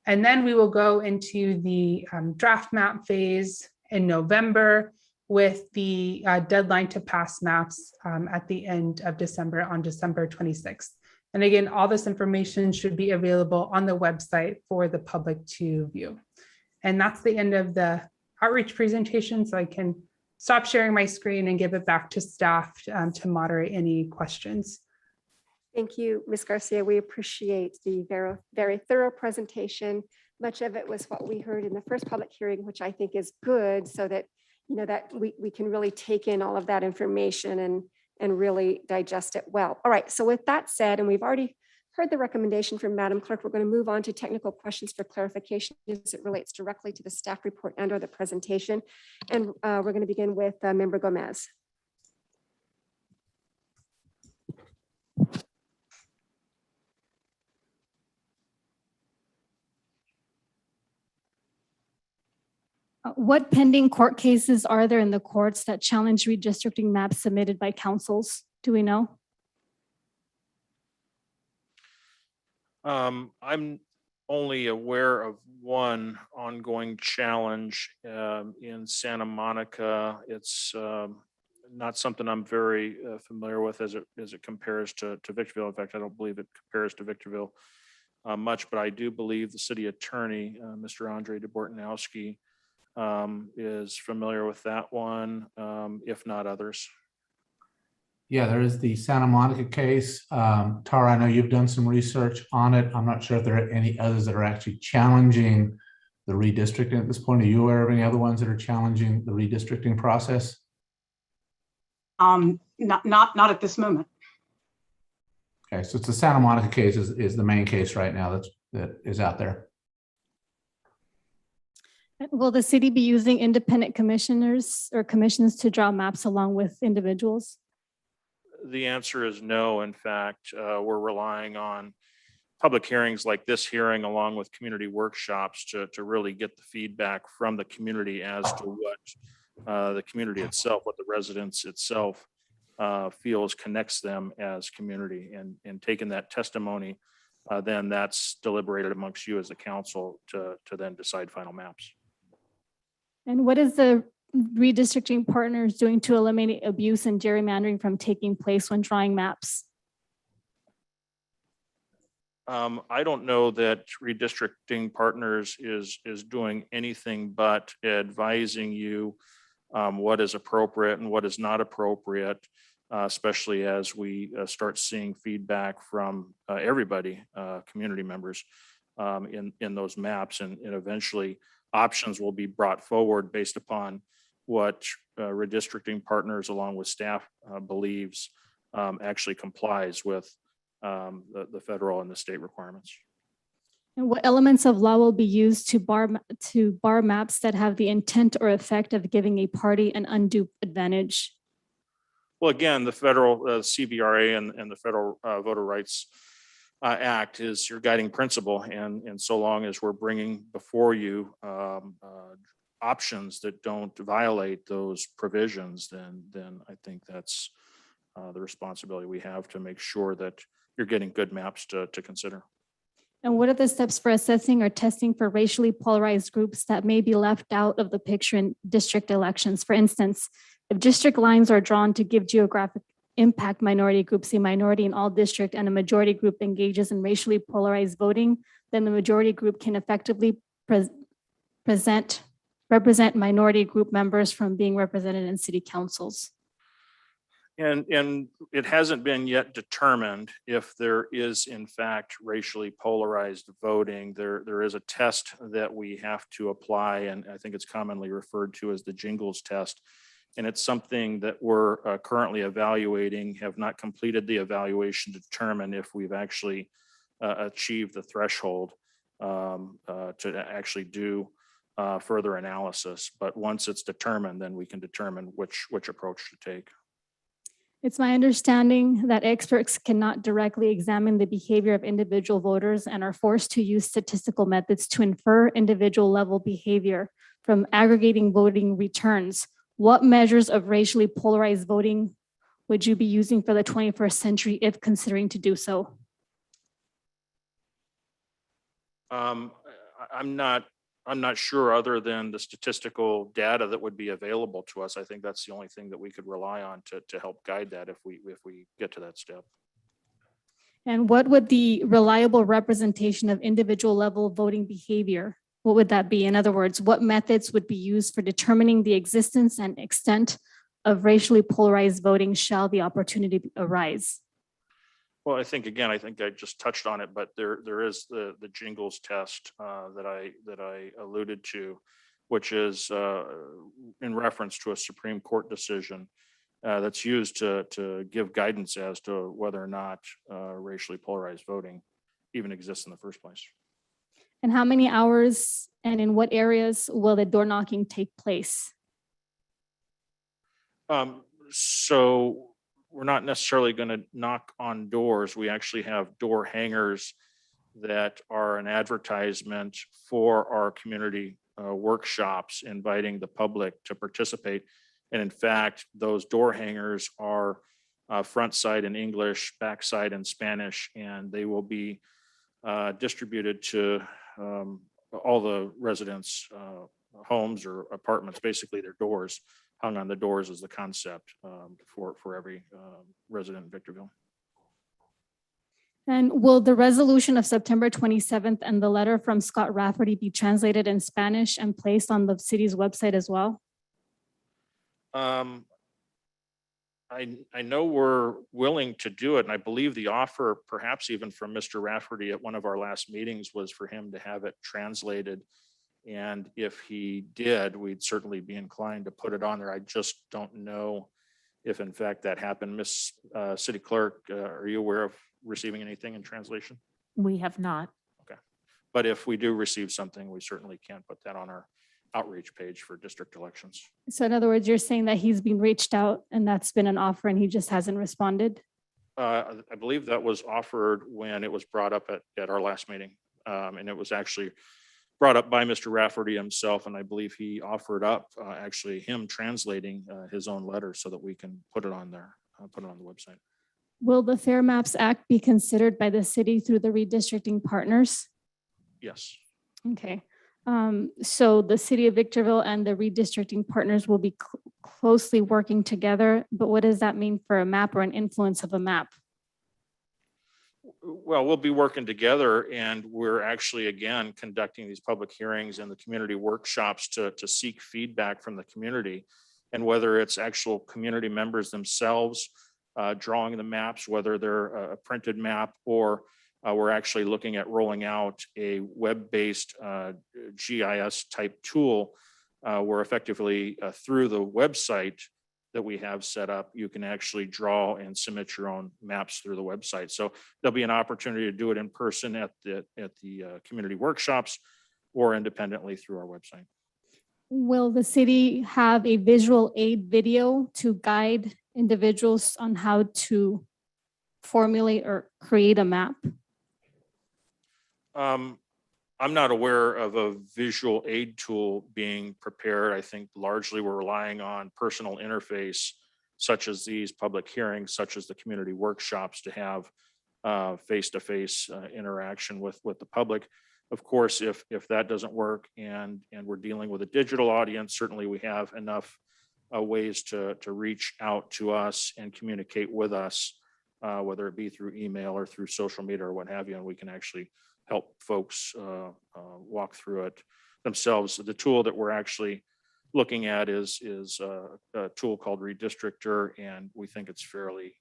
S9: And then we will go into the draft map phase in November with the deadline to pass maps at the end of December on December 26th. And again, all this information should be available on the website for the public to view. And that's the end of the outreach presentation. So I can stop sharing my screen and give it back to staff to moderate any questions.
S2: Thank you, Ms. Garcia. We appreciate the very, very thorough presentation. Much of it was what we heard in the first public hearing, which I think is good so that, that we can really take in all of that information and really digest it well. All right, so with that said, and we've already heard the recommendation from Madam Clerk, we're going to move on to technical questions for clarification as it relates directly to the staff report and or the presentation. And we're going to begin with Member Gomez.
S7: What pending court cases are there in the courts that challenge redistricting maps submitted by councils? Do we know?
S8: I'm only aware of one ongoing challenge in Santa Monica. It's not something I'm very familiar with as it compares to Victorville. In fact, I don't believe it compares to Victorville much, but I do believe the city attorney, Mr. Andre DeBortonowski, is familiar with that one, if not others.
S10: Yeah, there is the Santa Monica case. Tara, I know you've done some research on it. I'm not sure if there are any others that are actually challenging the redistricting at this point. Are you aware of any other ones that are challenging the redistricting process?
S11: Not at this moment.
S10: Okay, so it's the Santa Monica case is the main case right now that is out there.
S7: Will the city be using independent commissioners or commissions to draw maps along with individuals?
S8: The answer is no. In fact, we're relying on public hearings like this hearing, along with community workshops to really get the feedback from the community as to what the community itself, what the residents itself feels connects them as community, and taking that testimony, then that's deliberated amongst you as the council to then decide final maps.
S7: And what is the redistricting partners doing to eliminate abuse and gerrymandering from taking place when drawing maps?
S8: I don't know that Redistricting Partners is doing anything but advising you what is appropriate and what is not appropriate, especially as we start seeing feedback from everybody, community members, in those maps, and eventually options will be brought forward based upon what Redistricting Partners, along with staff, believes actually complies with the federal and the state requirements.
S7: And what elements of law will be used to bar maps that have the intent or effect of giving a party an undue advantage?
S8: Well, again, the federal CVRA and the Federal Voter Rights Act is your guiding principle. And so long as we're bringing before you options that don't violate those provisions, then I think that's the responsibility we have to make sure that you're getting good maps to consider.
S7: And what are the steps for assessing or testing for racially polarized groups that may be left out of the picture in district elections? For instance, if district lines are drawn to give geographic impact minority groups a minority in all district and a majority group engages in racially polarized voting, then the majority group can effectively represent minority group members from being represented in city councils.
S8: And it hasn't been yet determined if there is in fact racially polarized voting. There is a test that we have to apply, and I think it's commonly referred to as the Jingles test. And it's something that we're currently evaluating, have not completed the evaluation to determine if we've actually achieved the threshold to actually do further analysis. But once it's determined, then we can determine which approach to take.
S7: It's my understanding that experts cannot directly examine the behavior of individual voters and are forced to use statistical methods to infer individual level behavior from aggregating voting returns. What measures of racially polarized voting would you be using for the 21st century if considering to do so?
S8: I'm not sure, other than the statistical data that would be available to us. I think that's the only thing that we could rely on to help guide that if we get to that step.
S7: And what would the reliable representation of individual level voting behavior, what would that be? In other words, what methods would be used for determining the existence and extent of racially polarized voting shall the opportunity arise?
S8: Well, I think I just touched on it, but there is the Jingles test that I alluded to, which is in reference to a Supreme Court decision that's used to give guidance as to whether or not racially polarized voting even exists in the first place.
S7: And how many hours and in what areas will the door knocking take place?
S8: So we're not necessarily going to knock on doors. We actually have door hangers that are an advertisement for our community workshops, inviting the public to participate. And in fact, those door hangers are front side in English, back side in Spanish, and they will be distributed to all the residents' homes or apartments. Basically, their doors. Hung on the doors is the concept for every resident in Victorville.
S7: And will the resolution of September 27th and the letter from Scott Rafferty be translated in Spanish and placed on the city's website as well?
S8: I know we're willing to do it, and I believe the offer, perhaps even from Mr. Rafferty at one of our last meetings, was for him to have it translated. And if he did, we'd certainly be inclined to put it on there. I just don't know if in fact that happened. Miss City Clerk, are you aware of receiving anything in translation?
S3: We have not.
S8: Okay. But if we do receive something, we certainly can put that on our outreach page for district elections.
S7: So in other words, you're saying that he's been reached out and that's been an offer and he just hasn't responded?
S8: I believe that was offered when it was brought up at our last meeting. And it was actually brought up by Mr. Rafferty himself, and I believe he offered up actually him translating his own letter so that we can put it on there, put it on the website.
S7: Will the Fair Maps Act be considered by the city through the redistricting partners?
S8: Yes.
S7: Okay. So the city of Victorville and the redistricting partners will be closely working together, but what does that mean for a map or an influence of a map?
S8: Well, we'll be working together, and we're actually, again, conducting these public hearings and the community workshops to seek feedback from the community. And whether it's actual community members themselves drawing the maps, whether they're a printed map or we're actually looking at rolling out a web-based GIS type tool where effectively through the website that we have set up, you can actually draw and submit your own maps through the website. So there'll be an opportunity to do it in person at the community workshops or independently through our website.
S7: Will the city have a visual aid video to guide individuals on how to formulate or create a map?
S8: I'm not aware of a visual aid tool being prepared. I think largely we're relying on personal interface, such as these public hearings, such as the community workshops, to have face-to-face interaction with the public. Of course, if that doesn't work and we're dealing with a digital audience, certainly we have enough ways to reach out to us and communicate with us, whether it be through email or through social media or what have you, and we can actually help folks walk through it themselves. The tool that we're actually looking at is a tool called Redistrictor, and we think it's fairly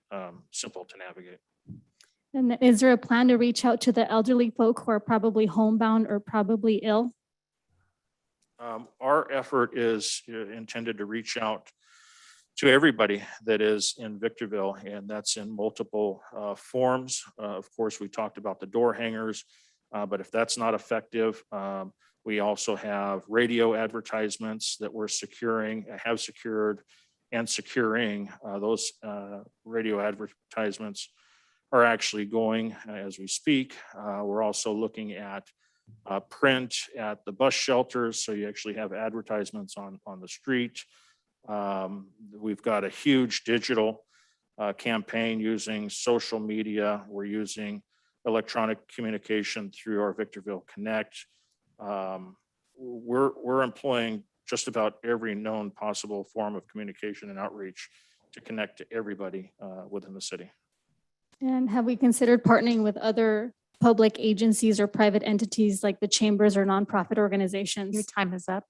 S8: simple to navigate.
S7: And is there a plan to reach out to the elderly folk who are probably homebound or probably ill?
S8: Our effort is intended to reach out to everybody that is in Victorville, and that's in multiple forms. Of course, we talked about the door hangers, but if that's not effective, we also have radio advertisements that we're have secured and securing. Those radio advertisements are actually going as we speak. We're also looking at print at the bus shelters, so you actually have advertisements on the street. We've got a huge digital campaign using social media. We're using electronic communication through our Victorville Connect. We're employing just about every known possible form of communication and outreach to connect to everybody within the city.
S7: And have we considered partnering with other public agencies or private entities like the chambers or nonprofit organizations?
S3: Your time is up.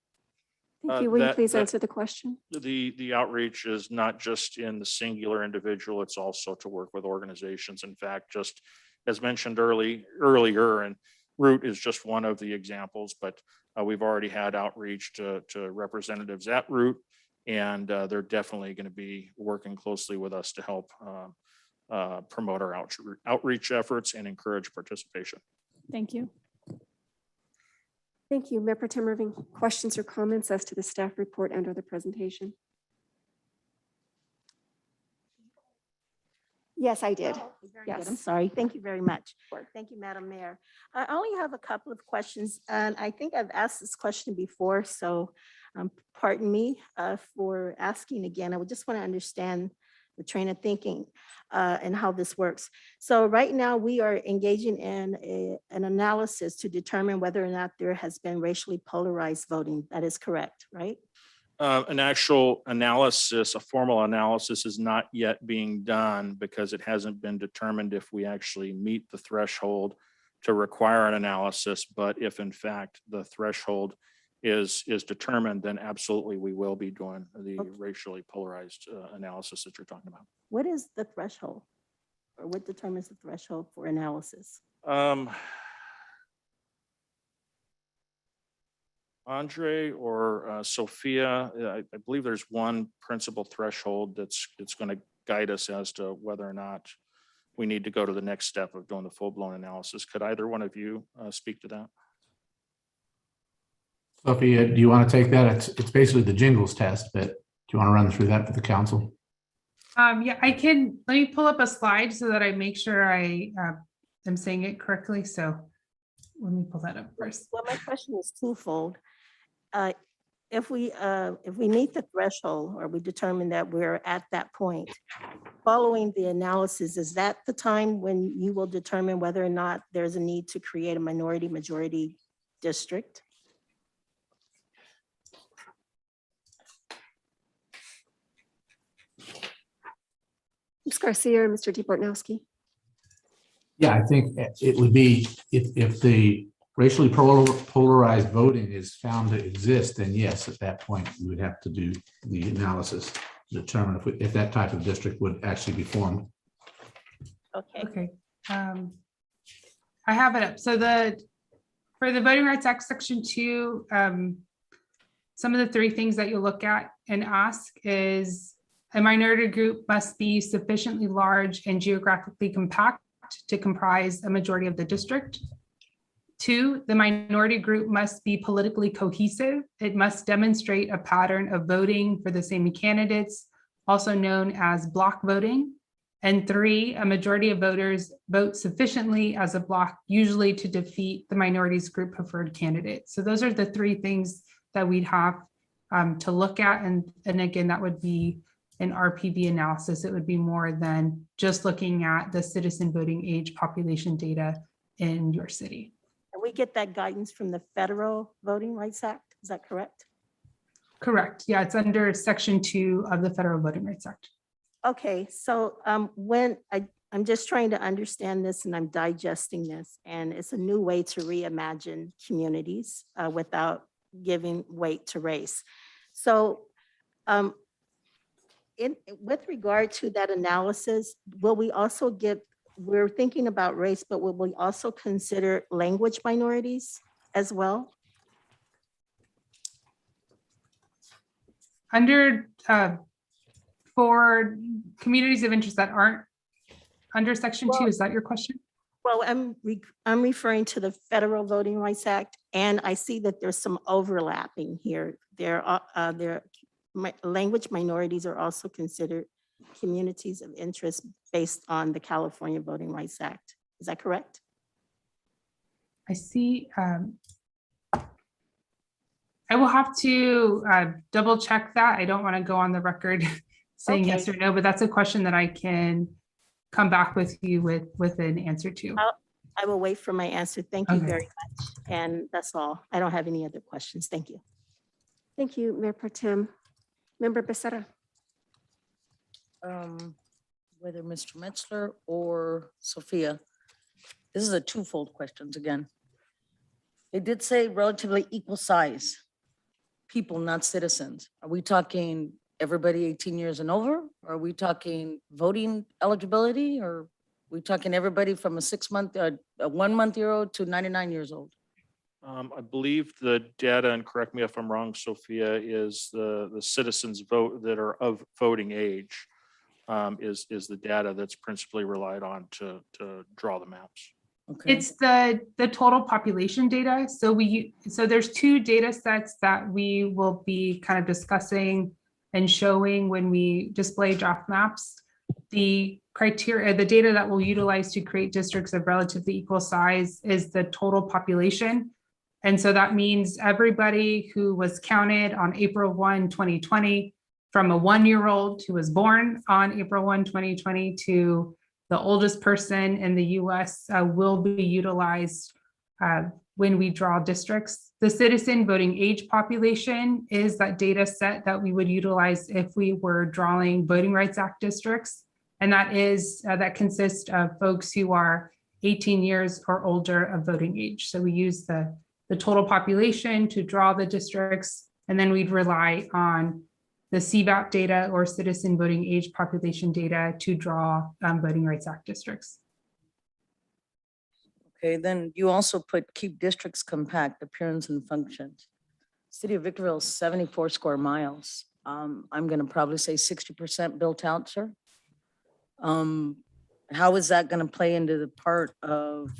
S2: Thank you. Will you please
S8: that-
S2: answer the question?
S8: The outreach is not just in the singular individual, it's also to work with organizations. In fact, just as mentioned earlier, and Root is just one of the examples, but we've already had outreach to representatives at Root, and they're definitely going to be working closely with us to help promote our outreach efforts and encourage participation.
S7: Thank you.
S2: Thank you. Mayor Pro Tem Irving, questions or comments as to the staff report and or the presentation? Yes, I did.
S12: Very good.
S2: Yes.
S12: I'm sorry. Thank you very much.
S2: Sure.
S12: Thank you, Madam Mayor. I only have a couple of questions, and I think I've asked this question before, so pardon me for asking again. I would just want to understand the train of thinking and how this works. So right now we are engaging in an analysis to determine whether or not there has been racially polarized voting. That is correct, right?
S8: An actual analysis, a formal analysis is not yet being done because it hasn't been determined if we actually meet the threshold to require an analysis. But if in fact the threshold is determined, then absolutely we will be doing the racially polarized analysis that you're talking about.
S12: What is the threshold, or what determines the threshold for analysis?
S8: Andre or Sophia, I believe there's one principal threshold that's going to guide us as to whether or not we need to go to the next step of doing the full-blown analysis. Could either one of you speak to that?
S10: Sophia, do you want to take that? It's basically the jingles test, but do you want to run through that for the council?
S9: Yeah, I can. Let me pull up a slide so that I make sure I am saying it correctly. So let me pull that up first.
S12: Well, my question is twofold. If we meet the threshold, or we determine that we're at that point, following the analysis, is that the time when you will determine whether or not there's a need to create a minority-majority district?
S2: Ms. Garcia or Mr. DePortnowski?
S10: Yeah, I think it would be, if the racially polarized voting is found to exist, then yes, at that point, we would have to do the analysis to determine if that type of district would actually be formed.
S12: Okay.
S9: Okay. I have it up. So for the Voting Rights Act, Section 2, some of the three things that you look at and ask is a minority group must be sufficiently large and geographically compact to comprise a majority of the district. 2, the minority group must be politically cohesive. It must demonstrate a pattern of voting for the same candidates, also known as block voting. And 3, a majority of voters vote sufficiently as a block, usually to defeat the minority's group preferred candidate. So those are the 3 things that we'd have to look at. And again, that would be an RPV analysis. It would be more than just looking at the citizen voting age population data in your city.
S12: And we get that guidance from the Federal Voting Rights Act, is that correct?
S9: Correct. Yeah, it's under Section 2 of the Federal Voting Rights Act.
S12: Okay, so when I'm just trying to understand this and I'm digesting this, and it's a new way to reimagine communities without giving weight to race. So with regard to that analysis, will we also we're thinking about race, but will we also consider language minorities as well?
S9: Under for communities of interest that aren't under Section 2, is that your question?
S12: Well, I'm referring to the Federal Voting Rights Act, and I see that there's some overlapping here. Language minorities are also considered communities of interest based on the California Voting Rights Act. Is that correct?
S9: I see. I will have to double check that. I don't want to go on the record saying
S12: Okay.
S9: yes or no, but that's a question that I can come back with you with an answer to.
S12: I will wait for my answer. Thank you
S9: Okay.
S12: very much. And that's all. I don't have any other questions. Thank you.
S2: Thank you, Mayor Pro Tem. Member Becerra.
S11: Whether Mr. Metzler or Sophia, this is a twofold questions again. They did say relatively equal size people, not citizens. Are we talking everybody 18 years and over? Are we talking voting eligibility? Or are we talking everybody from a 1-month-old to 99 years old?
S8: I believe the data, and correct me if I'm wrong, Sophia, is the citizens vote that are of voting age is the data that's principally relied on to draw the maps.
S11: Okay.
S9: It's the total population data. So there's 2 data sets that we will be kind of discussing and showing when we display draft maps. The criteria, the data that we'll utilize to create districts of relatively equal size is the total population. And so that means everybody who was counted on April 1, 2020, from a 1-year-old who was born on April 1, 2020 to the oldest person in the US will be utilized when we draw districts. The citizen voting age population is that data set that we would utilize if we were drawing Voting Rights Act districts. And that consists of folks who are 18 years or older of voting age. So we use the total population to draw the districts, and then we'd rely on the CVAP data or citizen voting age population data to draw Voting Rights Act districts.
S11: Okay, then you also put keep districts compact, appearance and functions. City of Victorville is 74 square miles. I'm gonna probably say 60% built out, sir. How is that gonna play into the part of,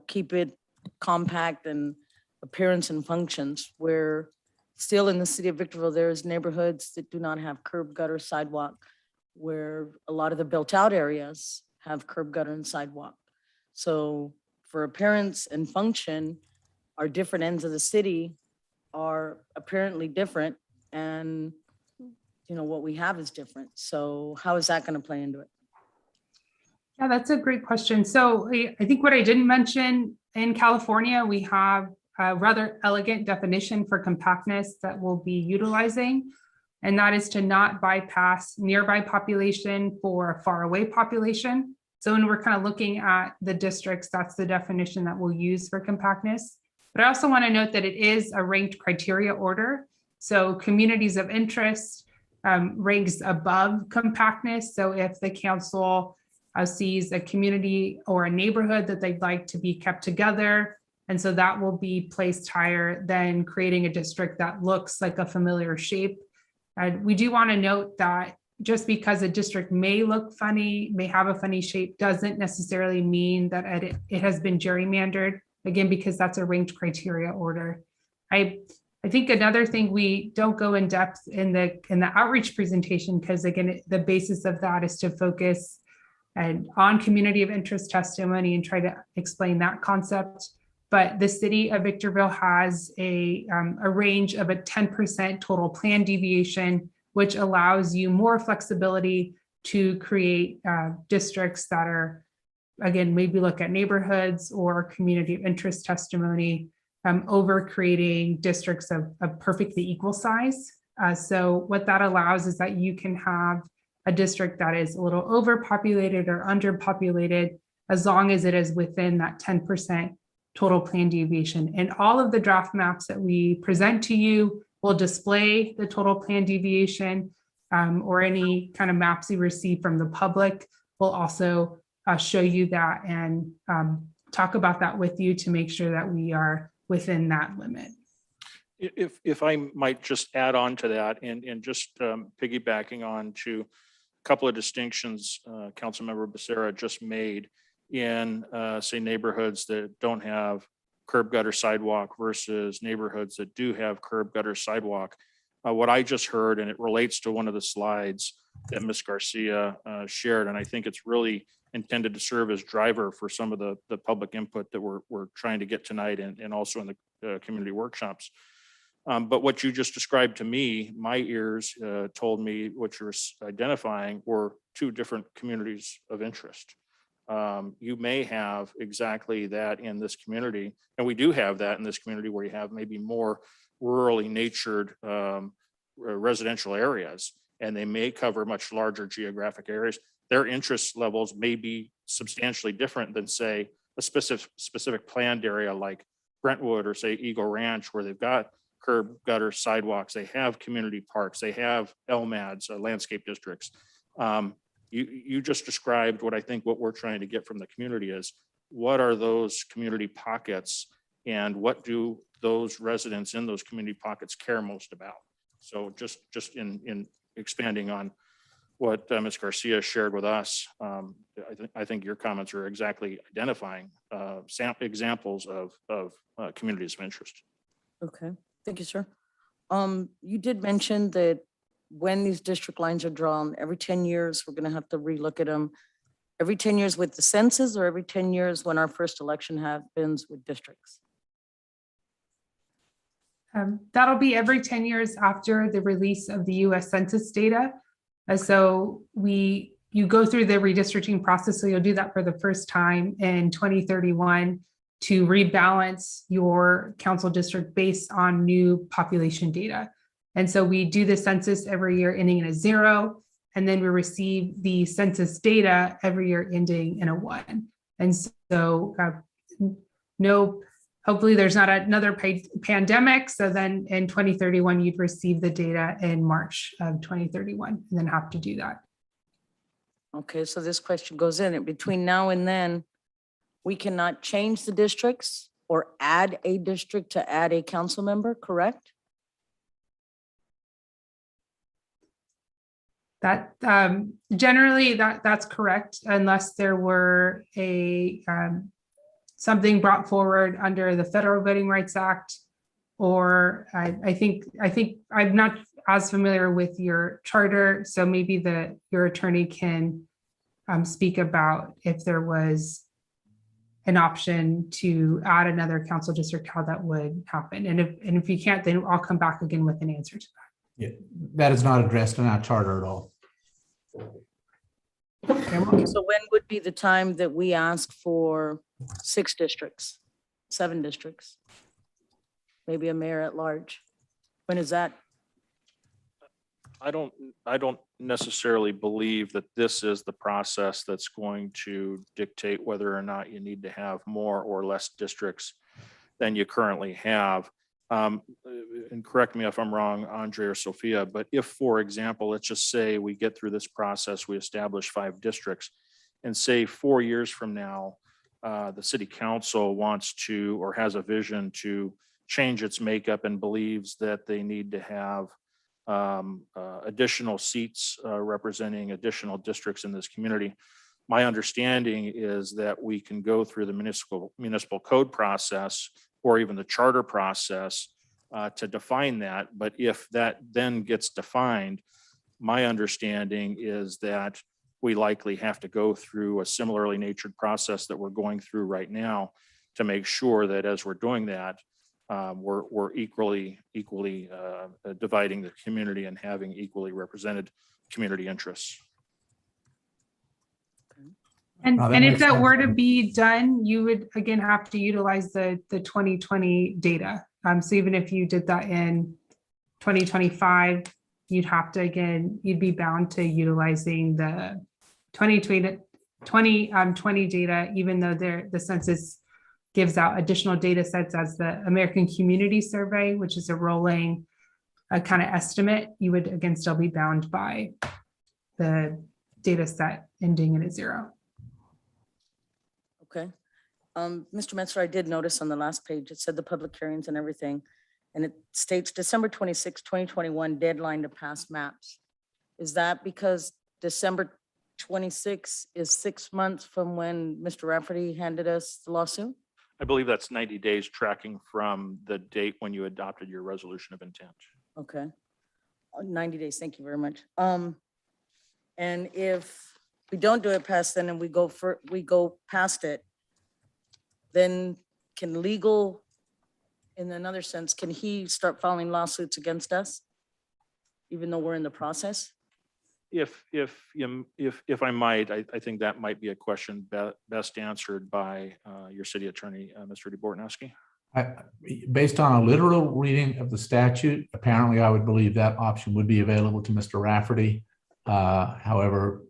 S11: keep it compact and appearance and functions, where still in the city of Victorville, there's neighborhoods that do not have curb, gutter, sidewalk, where a lot of the built out areas have curb, gutter and sidewalk. So for appearance and function, our different ends of the city are apparently different, and what we have is different. So how is that going to play into it?
S9: Yeah, that's a great question. So I think what I didn't mention, in California, we have a rather elegant definition for compactness that we'll be utilizing. And that is to not bypass nearby population for a faraway population. So when we're kind of looking at the districts, that's the definition that we'll use for compactness. But I also want to note that it is a ranked criteria order. So communities of interest ranks above compactness. So if the council sees a community or a neighborhood that they'd like to be kept together. And so that will be placed higher than creating a district that looks like a familiar shape. And we do want to note that just because a district may look funny, may have a funny shape, doesn't necessarily mean that it has been gerrymandered, again, because that's a ranked criteria order. I think another thing, we don't go in depth in the outreach presentation, because again, the basis of that is to focus on community of interest testimony and try to explain that concept. But the city of Victorville has a range of a 10% total plan deviation, which allows you more flexibility to create districts that are, again, maybe look at neighborhoods or community of interest testimony over creating districts of perfectly equal size. So what that allows is that you can have a district that is a little overpopulated or underpopulated, as long as it is within that 10% total plan deviation. And all of the draft maps that we present to you will display the total plan deviation, or any kind of maps you receive from the public will also show you that and talk about that with you to make sure that we are within that limit.
S8: If I might just add on to that and just piggybacking on to a couple of distinctions Councilmember Becerra just made in say neighborhoods that don't have curb gutter sidewalk versus neighborhoods that do have curb gutter sidewalk. What I just heard, and it relates to one of the slides that Ms. Garcia shared, and I think it's really intended to serve as driver for some of the public input that we're trying to get tonight and also in the community workshops. But what you just described to me, my ears told me what you're identifying were two different communities of interest. You may have exactly that in this community, and we do have that in this community where you have maybe more rurally natured residential areas, and they may cover much larger geographic areas. Their interest levels may be substantially different than, say, a specific planned area like Brentwood or say Eagle Ranch, where they've got curb gutter sidewalks, they have community parks, they have LMADs, landscape districts. You just described what I think what we're trying to get from the community is, what are those community pockets and what do those residents in those community pockets care most about? So just in expanding on what Ms. Garcia shared with us, I think your comments are exactly identifying examples of communities of interest.
S11: Okay, thank you, sir. You did mention that when these district lines are drawn, every 10 years, we're gonna have to relook at them. Every 10 years with the census, or every 10 years when our first election happens with districts?
S9: That'll be every 10 years after the release of the US Census data. So you go through the redistricting process. So you'll do that for the first time in 2031 to rebalance your council district based on new population data. And so we do the census every year ending in a 0, and then we receive the census data every year ending in a 1. And so hopefully there's not another pandemic. So then in 2031, you'd receive the data in March of 2031 and then have to do that.
S11: Okay, so this question goes in, between now and then, we cannot change the districts or add a district to add a council member, correct?
S9: That generally that's correct, unless there were something brought forward under the Federal Voting Rights Act, or I think I'm not as familiar with your charter, so maybe your attorney can speak about if there was an option to add another council district, how that would happen. And if you can't, then I'll come back again with an answer to that.
S10: Yeah, that is not addressed in our charter at all.
S11: So when would be the time that we ask for 6 districts, 7 districts? Maybe a mayor at large? When is that?
S8: I don't necessarily believe that this is the process that's going to dictate whether or not you need to have more or less districts than you currently have. And correct me if I'm wrong, Andre or Sophia, but if, for example, let's just say we get through this process, we establish 5 districts, and say 4 years from now, the city council wants to, or has a vision to change its makeup and believes that they need to have additional seats representing additional districts in this community. My understanding is that we can go through the municipal code process or even the charter process to define that. But if that then gets defined, my understanding is that we likely have to go through a similarly natured process that we're going through right now to make sure that as we're doing that, we're equally dividing the community and having equally represented community interests.
S9: And,
S10: Oh, that
S9: and if
S10: makes
S9: that
S10: sense.
S9: were to be done, you would again have to utilize the 2020 data. So even if you did that in 2025, you'd have to, again, you'd be bound to utilizing the 2020 data, even though the census gives out additional data sets as the American Community Survey, which is a rolling kind of estimate. You would again still be bound by the data set ending in a 0.
S11: Okay. Mr. Metzler, I did notice on the last page, it said the public hearings and everything, and it states December 26, 2021 deadline to pass maps. Is that because December 26 is 6 months from when Mr. Rafferty handed us the lawsuit?
S8: I believe that's 90 days tracking from the date when you adopted your resolution of intent.
S11: Okay. 90 days, thank you very much. And if we don't do it past then and we go past it, then can legal, in another sense, can he start filing lawsuits against us? Even though we're in the process?
S8: If I might, I think that might be a question best answered by your city attorney, Mr. DeBortnowski.
S10: Based on a literal reading of the statute, apparently I would believe that option would be available to Mr. Rafferty. However,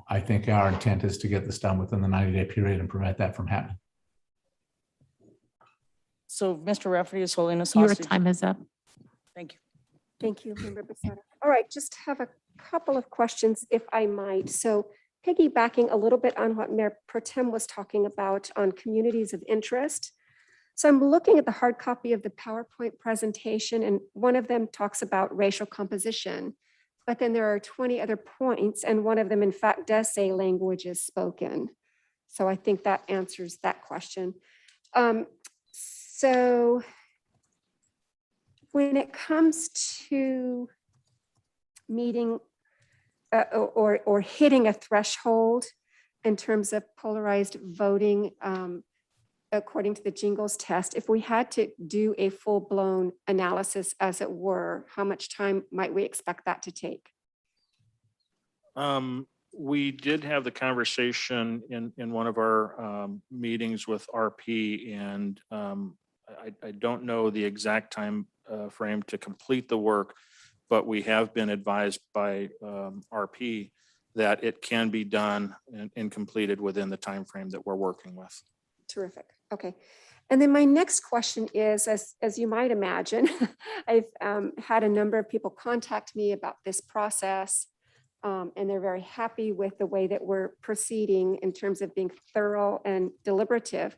S10: I think our intent is to get this done within the 90-day period and prevent that from happening.
S11: So Mr. Rafferty is holding us
S3: Your
S11: hostage.
S3: time is up.
S11: Thank you.
S2: Thank you, Member Becerra. All right, just have a couple of questions, if I might. So piggybacking a little bit on what Mayor Pro Tem was talking about on communities of interest. So I'm looking at the hard copy of the PowerPoint presentation, and one of them talks about racial composition, but then there are 20 other points, and one of them, in fact, does say language is spoken. So I think that answers that question. So when it comes to meeting or hitting a threshold in terms of polarized voting, according to the Jingles test, if we had to do a full-blown analysis, as it were, how much time might we expect that to take?
S8: We did have the conversation in one of our meetings with RP, and I don't know the exact time frame to complete the work, but we have been advised by RP that it can be done and completed within the time frame that we're working with.
S2: Terrific. Okay. And then my next question is, as you might imagine, I've had a number of people contact me about this process, and they're very happy with the way that we're proceeding in terms of being thorough and deliberative.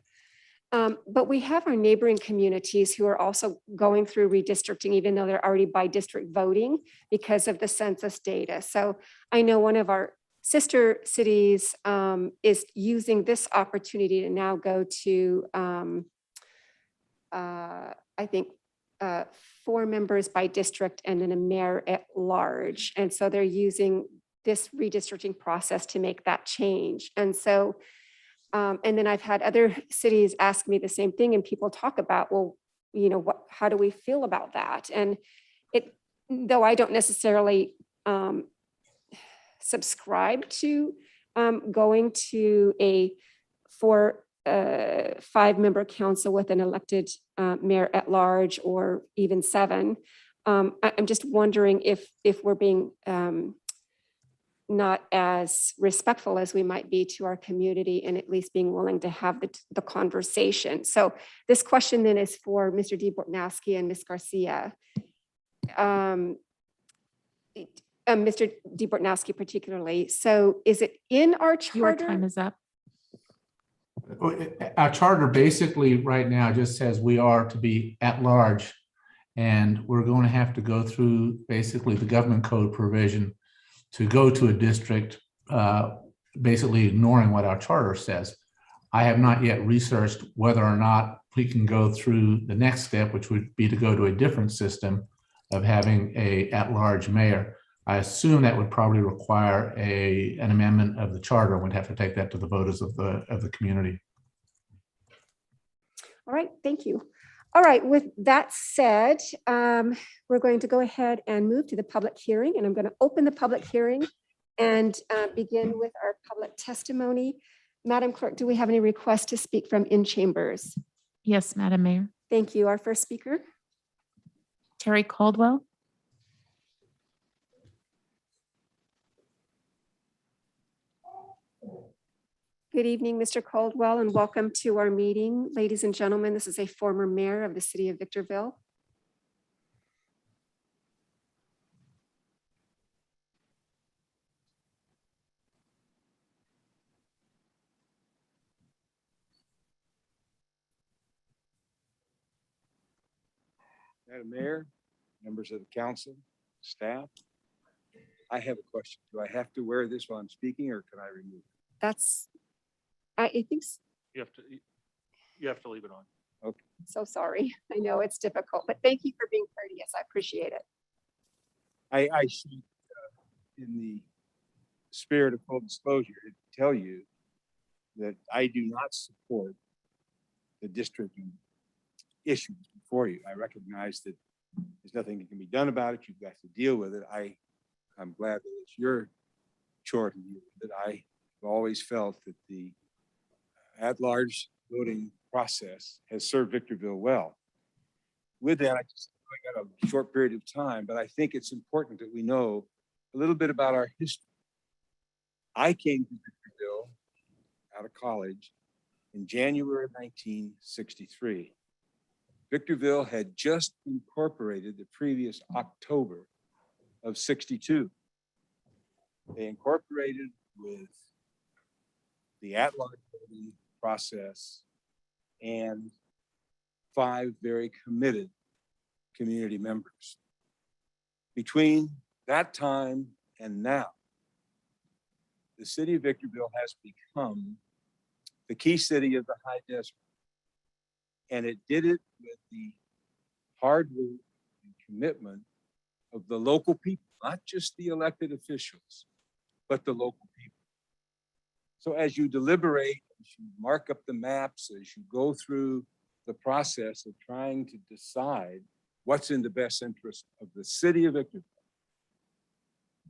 S2: But we have our neighboring communities who are also going through redistricting, even though they're already by district voting because of the census data. So I know one of our sister cities is using this opportunity to now go to, I think, 4 members by district and then a mayor at large. And so they're using this redistricting process to make that change. And so, and then I've had other cities ask me the same thing, and people talk about, well, how do we feel about that? And though I don't necessarily subscribe to going to a 5-member council with an elected mayor at large, or even 7. I'm just wondering if we're being not as respectful as we might be to our community, and at least being willing to have the conversation. So this question then is for Mr. DeBortnowski and Ms. Garcia. Mr. DeBortnowski particularly. So is it in our
S3: Your time
S2: charter?
S3: is up.
S10: Our charter basically right now just says we are to be at large. And we're going to have to go through basically the government code provision to go to a district, basically ignoring what our charter says. I have not yet researched whether or not we can go through the next step, which would be to go to a different system of having a at-large mayor. I assume that would probably require an amendment of the charter. We'd have to take that to the voters of the community.
S2: All right, thank you. All right, with that said, we're going to go ahead and move to the public hearing, and I'm going to open the public hearing and begin with our public testimony. Madam Clerk, do we have any requests to speak from in chambers?
S3: Yes, Madam Mayor.
S2: Thank you. Our first speaker.
S3: Terry Caldwell.
S2: Good evening, Mr. Caldwell, and welcome to our meeting. Ladies and gentlemen, this is a former mayor of the city of Victorville.
S13: Madam Mayor, members of the council, staff, I have a question. Do I have to wear this while I'm speaking, or can I remove it?
S2: That's, I think,
S8: You have to leave it on.
S2: so sorry. I know it's difficult, but thank you for being courteous. I appreciate it.
S13: I should, in the spirit of full disclosure, tell you that I do not support the districting issues before you. I recognize that there's nothing that can be done about it. You've got to deal with it. I'm glad that it's your chore to deal with it. I've always felt that the at-large voting process has served Victorville well. With that, I got a short period of time, but I think it's important that we know a little bit about our history. I came to Victorville out of college in January of 1963. Victorville had just incorporated the previous October of 62. They incorporated with the at-large voting process and 5 very committed community members. Between that time and now, the city of Victorville has become the key city of the high desert. And it did it with the hard work and commitment of the local people, not just the elected officials, but the local people. So as you deliberate, as you mark up the maps, as you go through the process of trying to decide what's in the best interest of the city of Victorville,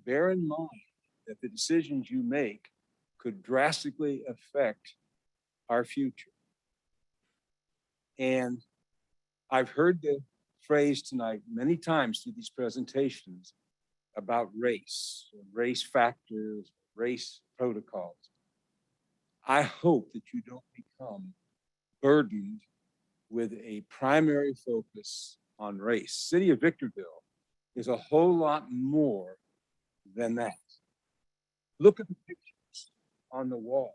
S13: bear in mind that the decisions you make could drastically affect our future. And I've heard the phrase tonight many times through these presentations about race factors, race protocols. I hope that you don't become burdened with a primary focus on race. City of Victorville is a whole lot more than that. Look at the pictures on the wall.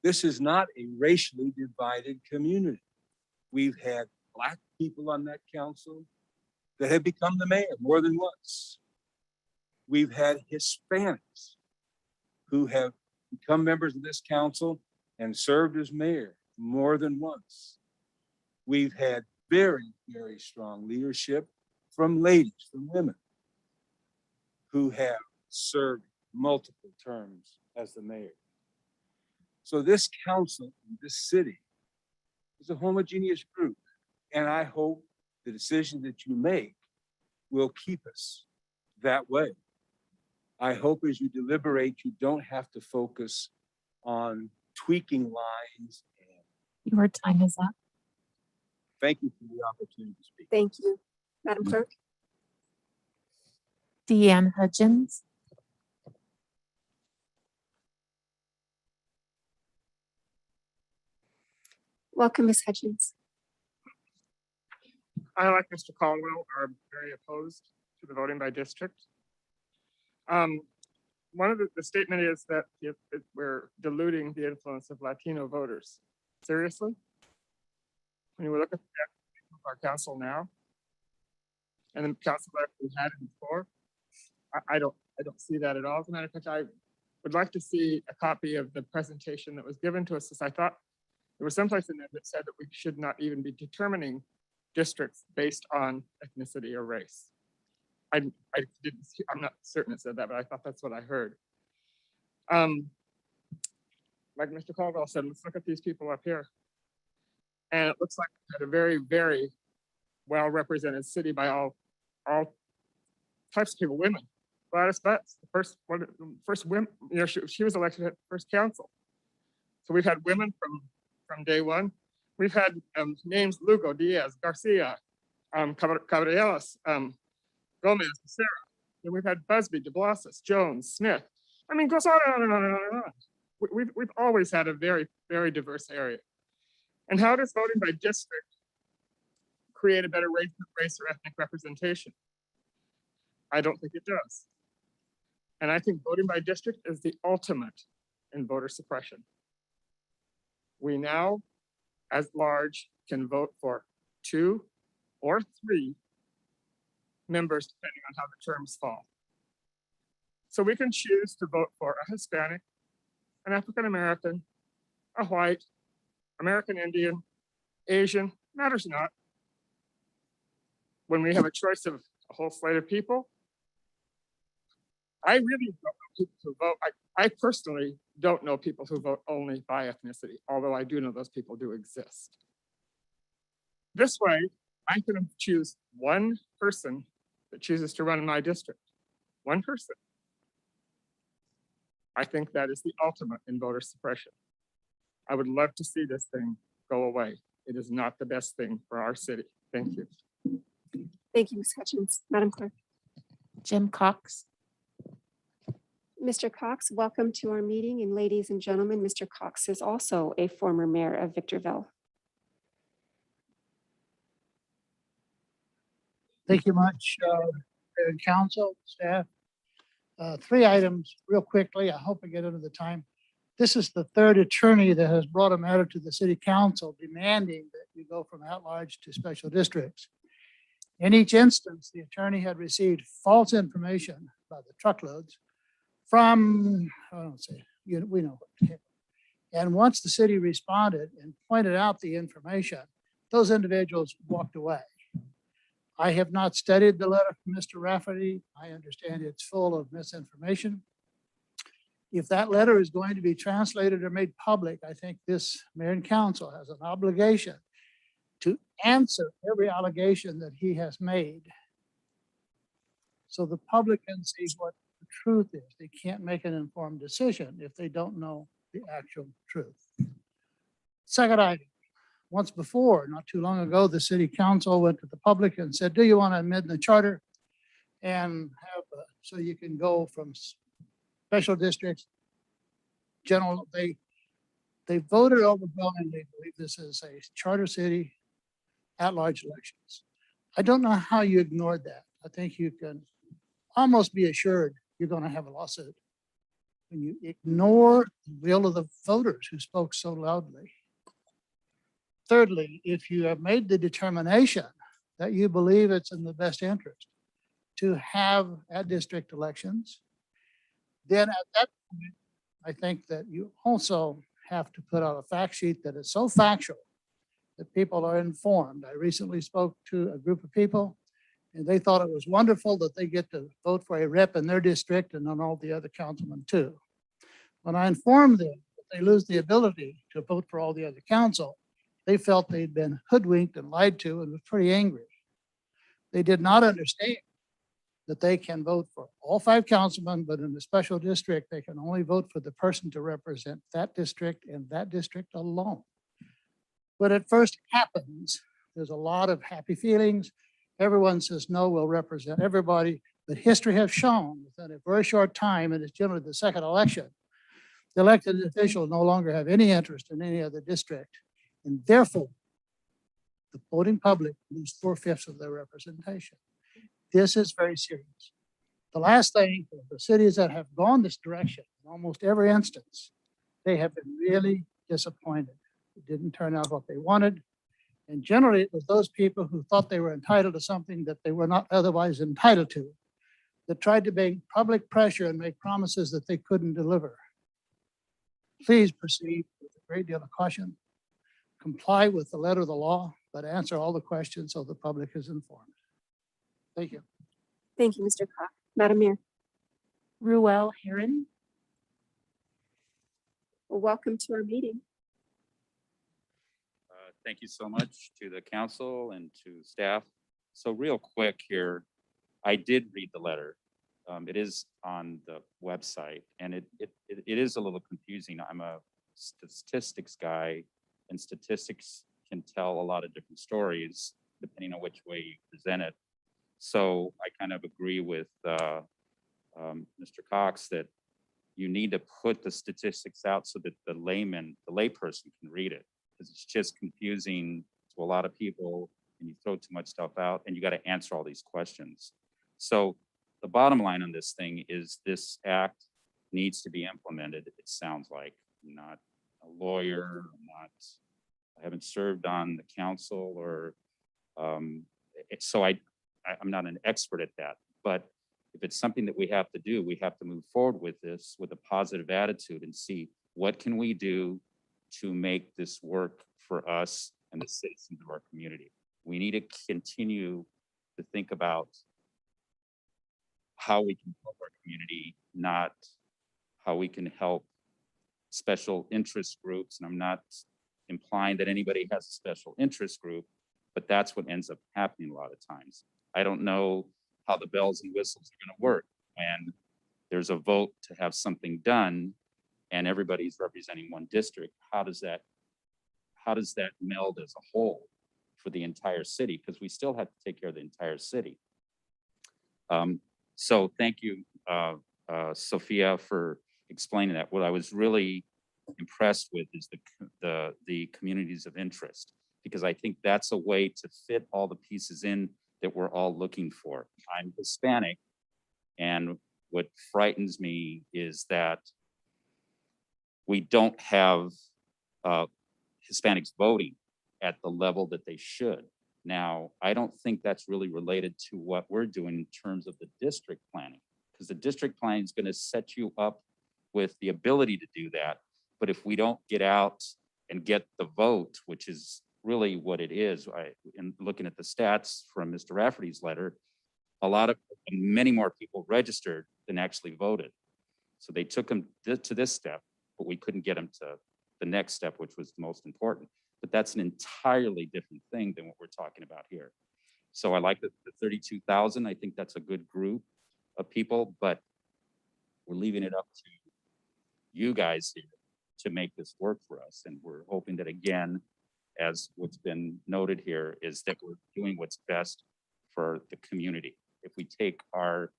S13: This is not a racially divided community. We've had Black people on that council that have become the mayor more than once. We've had Hispanics who have become members of this council and served as mayor more than once. We've had very, very strong leadership from ladies, from women who have served multiple terms as the mayor. So this council in this city is a homogeneous group. And I hope the decision that you make will keep us that way. I hope as you deliberate, you don't have to focus on tweaking lines. And
S3: Your time is up.
S13: thank you for the opportunity to speak.
S2: Thank you. Madam Clerk.
S3: Deanne Hudgens.
S2: Welcome, Ms. Hutchins.
S14: I, like Mr. Caldwell, are very opposed to the voting by district. One of the statement is that we're diluting the influence of Latino voters. Seriously? When you look at our council now, and the council that we had before, I don't see that at all. As a matter of fact, I would like to see a copy of the presentation that was given to us, as I thought there was someplace in there that said that we should not even be determining districts based on ethnicity or race. I didn't see, I'm not certain it said that, but I thought that's what I heard. Like Mr. Caldwell said, let's look at these people up here. And it looks like we had a very, very well-represented city by all types of people, women. Gladys Betts, the first women, you know, she was elected at first council. So we've had women from day one. We've had names Lugo, Diaz, Garcia, Cabreras, Gomez, Sarah. Then we've had Busby, DeBlasis, Jones, Smith. I mean, goes on and on and on and on and on. We've always had a very, very diverse area. And how does voting by district create a better race or ethnic representation? I don't think it does. And I think voting by district is the ultimate in voter suppression. We now, as large, can vote for 2 or 3 members, depending on how the terms fall. So we can choose to vote for a Hispanic, an African American, a white, American Indian, Asian, matters not. When we have a choice of a whole slate of people, I really don't know people who vote. I personally don't know people who vote only by ethnicity, although I do know those people do exist. This way, I can choose one person that chooses to run in my district. One person. I think that is the ultimate in voter suppression. I would love to see this thing go away. It is not the best thing for our city. Thank you.
S2: Thank you, Ms. Hutchins. Madam Clerk.
S3: Jim Cox.
S2: Mr. Cox, welcome to our meeting. And ladies and gentlemen, Mr. Cox is also a former mayor of Victorville.
S15: Thank you much, Mayor and Council, staff. 3 items real quickly. I hope I get under the time. This is the 3rd attorney that has brought a matter to the city council demanding that you go from at-large to special districts. In each instance, the attorney had received false information about the truckloads from, I don't say, we know. And once the city responded and pointed out the information, those individuals walked away. I have not studied the letter from Mr. Rafferty. I understand it's full of misinformation. If that letter is going to be translated or made public, I think this mayor and council has an obligation to answer every allegation that he has made, so the public can see what the truth is. They can't make an informed decision if they don't know the actual truth. Second item, once before, not too long ago, the city council went to the public and said, do you want to amend the charter and have, so you can go from special districts, general, they voted overwhelmingly, believe this is a charter city at-large elections. I don't know how you ignored that. I think you can almost be assured you're going to have a lawsuit when you ignore the will of the voters who spoke so loudly. Thirdly, if you have made the determination that you believe it's in the best interest to have at-district elections, then at that point, I think that you also have to put out a fact sheet that is so factual that people are informed. I recently spoke to a group of people and they thought it was wonderful that they get to vote for a rep in their district and on all the other councilmen too. When I informed them that they lose the ability to vote for all the other council, they felt they'd been hoodwinked and lied to and was pretty angry. They did not understand that they can vote for all 5 councilmen, but in a special district, they can only vote for the person to represent that district and that district alone. When it first happens, there's a lot of happy feelings. Everyone says, no, we'll represent everybody. But history has shown within a very short time, and it's generally the second election, the elected officials no longer have any interest in any other district. And therefore, the voting public lose 4/5 of their representation. This is very serious. The last thing, the cities that have gone this direction, in almost every instance, they have been really disappointed. It didn't turn out what they wanted. And generally, it was those people who thought they were entitled to something that they were not otherwise entitled to, that tried to make public pressure and make promises that they couldn't deliver. Please proceed with a great deal of caution, comply with the letter of the law, but answer all the questions so the public is informed. Thank you.
S2: Thank you, Mr. Cox. Madam Mayor,
S3: Ruel Heron.
S2: welcome to our meeting.
S16: Thank you so much to the council and to staff. So real quick here, I did read the letter. It is on the website and it is a little confusing. I'm a statistics guy and statistics can tell a lot of different stories depending on which way you present it. So I kind of agree with Mr. Cox that you need to put the statistics out so that the layperson can read it. Because it's just confusing to a lot of people and you throw too much stuff out and you got to answer all these questions. So the bottom line on this thing is this act needs to be implemented. It sounds like I'm not a lawyer, I haven't served on the council or so I'm not an expert at that. But if it's something that we have to do, we have to move forward with this with a positive attitude and see what can we do to make this work for us and the citizens of our community. We need to continue to think about how we can help our community, not how we can help special interest groups. And I'm not implying that anybody has a special interest group, but that's what ends up happening a lot of times. I don't know how the bells and whistles are going to work when there's a vote to have something done and everybody's representing one district. How does that meld as a whole for the entire city? Because we still have to take care of the entire city. So thank you, Sophia, for explaining that. What I was really impressed with is the communities of interest, because I think that's a way to fit all the pieces in that we're all looking for. I'm Hispanic, and what frightens me is that we don't have Hispanics voting at the level that they should. Now, I don't think that's really related to what we're doing in terms of the district planning, because the district planning is going to set you up with the ability to do that. But if we don't get out and get the vote, which is really what it is, in looking at the stats from Mr. Rafferty's letter, many more people registered than actually voted. So they took them to this step, but we couldn't get them to the next step, which was the most important. But that's an entirely different thing than what we're talking about here. So I like the 32,000. I think that's a good group of people, but we're leaving it up to you guys here to make this work for us. And we're hoping that, again, as what's been noted here, is that we're doing what's best for the community. If we take our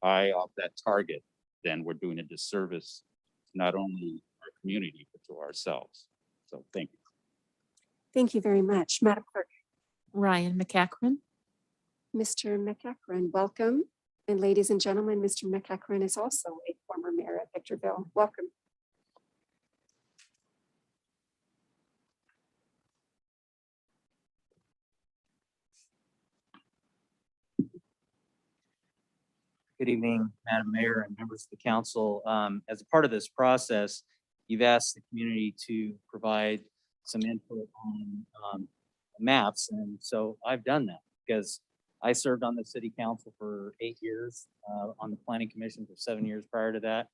S16: eye off that target, then we're doing a disservice to not only our community, but to ourselves. So thank you.
S2: Thank you very much, Madam Clerk.
S3: Ryan McEachran.
S2: Mr. McEachran, welcome. And ladies and gentlemen, Mr. McEachran is also a former mayor of Victorville. Welcome.
S17: Good evening, Madam Mayor and members of the council. As a part of this process, you've asked the community to provide some input on maps. And so I've done that because I served on the city council for 8 years, on the planning commission for 7 years prior to that.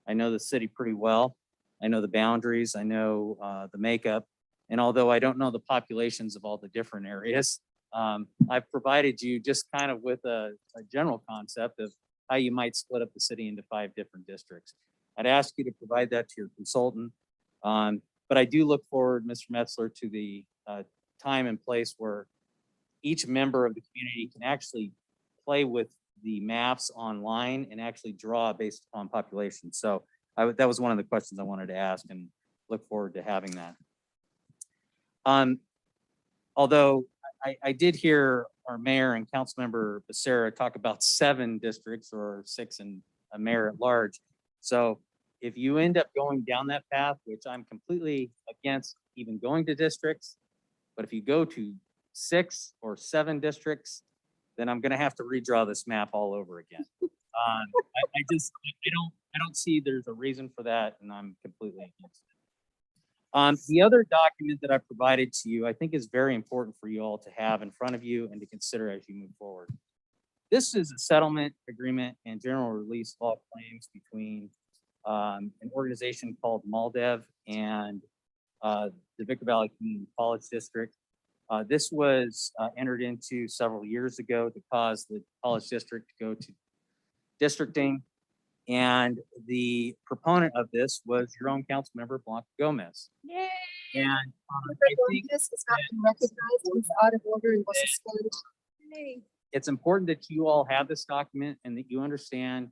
S17: I know the city pretty well. I know the boundaries, I know the makeup. And although I don't know the populations of all the different areas, I've provided you just kind of with a general concept of how you might split up the city into 5 different districts. I'd ask you to provide that to your consultant. But I do look forward, Mr. Metzler, to the time and place where each member of the community can actually play with the maps online and actually draw based upon population. So that was one of the questions I wanted to ask, and look forward to having that. Although I did hear our mayor and Councilmember Becerra talk about 7 districts or 6 and a mayor at large. So if you end up going down that path, which I'm completely against even going to districts, but if you go to 6 or 7 districts, then I'm gonna have to redraw this map all over again. I don't see there's a reason for that, and I'm completely against it. The other document that I provided to you, I think is very important for you all to have in front of you and to consider as you move forward. This is a settlement agreement and general release of all claims between an organization called MALDEV and the Victor Valley Community College District. This was entered into several years ago to cause the college district to go to districting. And the proponent of this was your own council member, Blanca Gomez.
S2: Yay.
S17: And I think
S2: This is not been recognized, it's out of order and was suspended. Yay.
S17: it's important that you all have this document and that you understand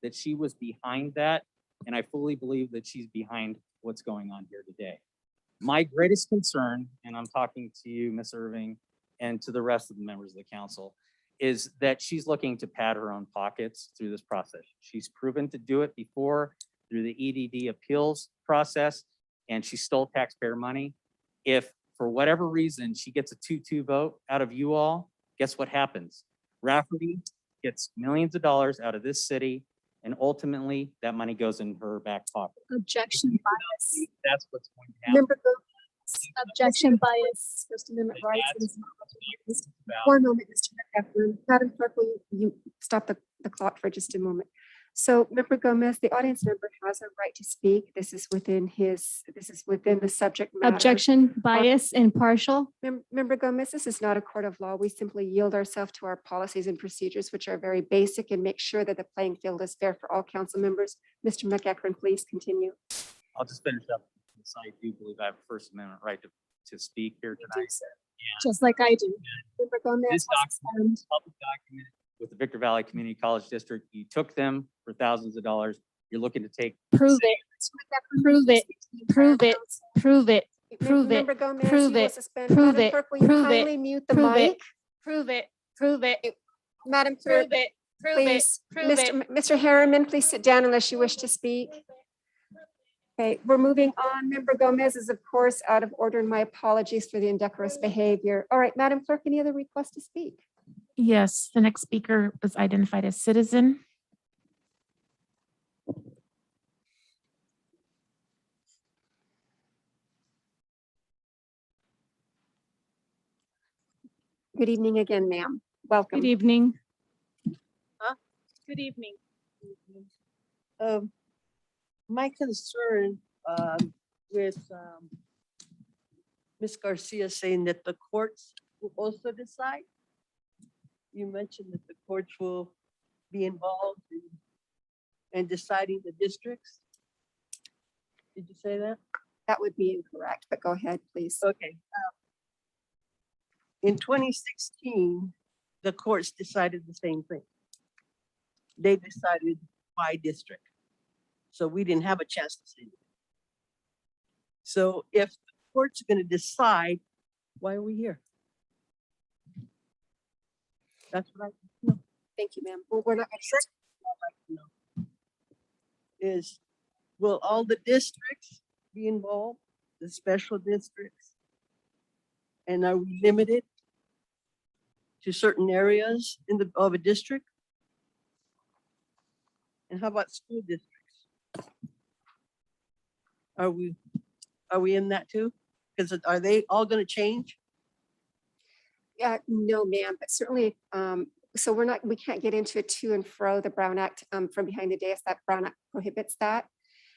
S17: that she was behind that. And I fully believe that she's behind what's going on here today. My greatest concern, and I'm talking to you, Ms. Irving, and to the rest of the members of the council, is that she's looking to pad her own pockets through this process. She's proven to do it before through the EDD appeals process, and she stole taxpayer money. If for whatever reason she gets a 2-2 vote out of you all, guess what happens? Rafferty gets millions of dollars out of this city, and ultimately that money goes in her back pocket.
S7: Objection bias.
S17: That's what's going to happen.
S2: Member Gomez,
S7: Objection bias.
S2: First Amendment rights.
S17: That's
S2: and-
S17: about-
S2: One moment, Mr. McEachran. Madam Clerk, will you stop the clock for just a moment? So Member Gomez, the audience member has a right to speak. This is within the subject matter.
S7: Objection bias and partial.
S2: Member Gomez, this is not a court of law. We simply yield ourselves to our policies and procedures, which are very basic, and make sure that the playing field is fair for all council members. Mr. McEachran, please continue.
S17: I'll just finish up. I do believe I have a First Amendment right to speak here tonight.
S7: Just like I do.
S2: Member Gomez.
S17: This document, is a public document with the Victor Valley Community College District. You took them for thousands of dollars. You're looking to take.
S7: Prove it. Prove it. Prove it. Prove it. Prove it.
S2: Member Gomez,
S7: Prove
S2: you will
S7: it.
S2: suspend.
S7: Prove
S2: Madam
S7: it.
S2: Clerk, will you
S7: Prove it.
S2: kindly mute the
S7: Prove it.
S2: mic?
S7: Prove it. Prove it.
S2: Madam Clerk,
S7: Prove it. Prove it.
S2: please.
S7: Prove it.
S2: Mr. Harriman, please sit down unless you wish to speak. Okay, we're moving on. Member Gomez is of course out of order, and my apologies for the indecorous behavior. All right, Madam Clerk, any other requests to speak?
S3: Yes, the next speaker was identified as citizen.
S2: Good evening again, ma'am. Welcome.
S7: Good evening.
S5: Good evening. My concern with Ms. Garcia saying that the courts will also decide. You mentioned that the courts will be involved in deciding the districts. Did you say that?
S2: That would be incorrect, but go ahead, please.
S5: Okay. In 2016, the courts decided the same thing. They decided by district. So we didn't have a chance to see it. So if the court's going to decide, why are we here? That's what I know.
S2: Thank you, ma'am. Well, we're not going to.
S5: Is, will all the districts be involved, the special districts? And are we limited to certain areas of a district? And how about school districts? Are we in that too? Because are they all going to change?
S2: Yeah, no, ma'am, but certainly, so we can't get into a to and fro. The Brown Act from behind the dais, that Brown Act prohibits that.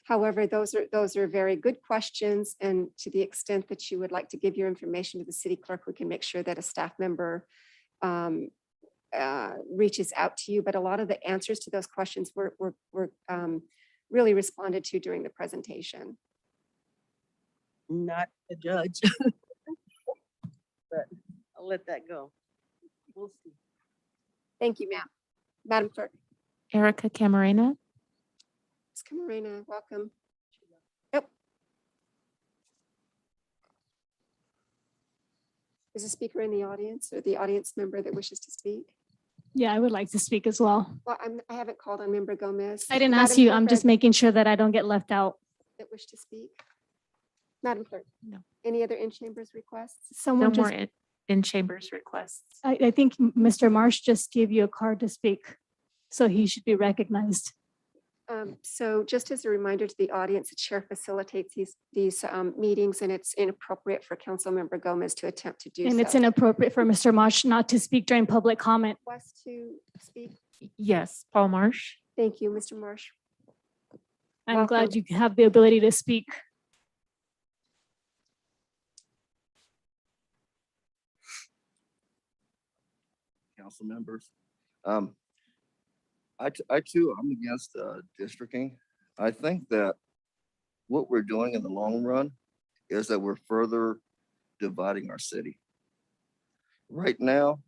S2: However, those are very good questions. And to the extent that you would like to give your information to the city clerk, we can make sure that a staff member reaches out to you. But a lot of the answers to those questions were really responded to during the presentation.
S5: Not a judge. But I'll let that go. We'll see.
S2: Thank you, ma'am. Madam Clerk.
S3: Erica Camarena.
S2: Ms. Camarena, welcome. Yep. Is a speaker in the audience or the audience member that wishes to speak?
S7: Yeah, I would like to speak as well.
S2: Well, I haven't called on Member Gomez.
S7: I didn't ask
S2: Madam
S7: you.
S2: Clerk,
S7: I'm just making sure that I don't get left out.
S2: that wish to speak. Madam Clerk?
S3: No.
S2: Any other in-chambers requests?
S3: No
S7: Someone
S3: more
S7: just,
S3: in chambers requests.
S7: I think Mr. Marsh just gave you a card to speak, so he should be recognized.
S2: So just as a reminder to the audience, the chair facilitates these meetings, and it's inappropriate for Councilmember Gomez to attempt to do so.
S7: And it's inappropriate for Mr. Marsh not to speak during public comment.
S2: Request to speak.
S3: Yes, Paul Marsh.
S2: Thank you, Mr. Marsh.
S7: I'm glad you have the ability to speak.
S18: Council members. I too, I'm against districting. I think that what we're doing in the long run is that we're further dividing our city. Right now,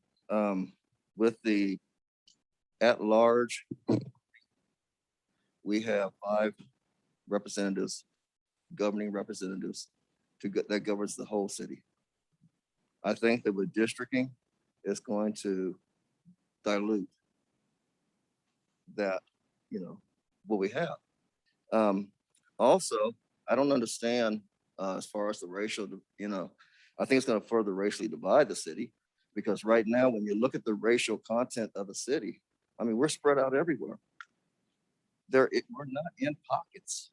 S18: with the at-large, we have 5 representatives, governing representatives that governs the whole city. I think that with districting, it's going to dilute that, what we have. Also, I don't understand as far as the racial, I think it's going to further racially divide the city, because right now, when you look at the racial content of the city, I mean, we're spread out everywhere. We're not in pockets.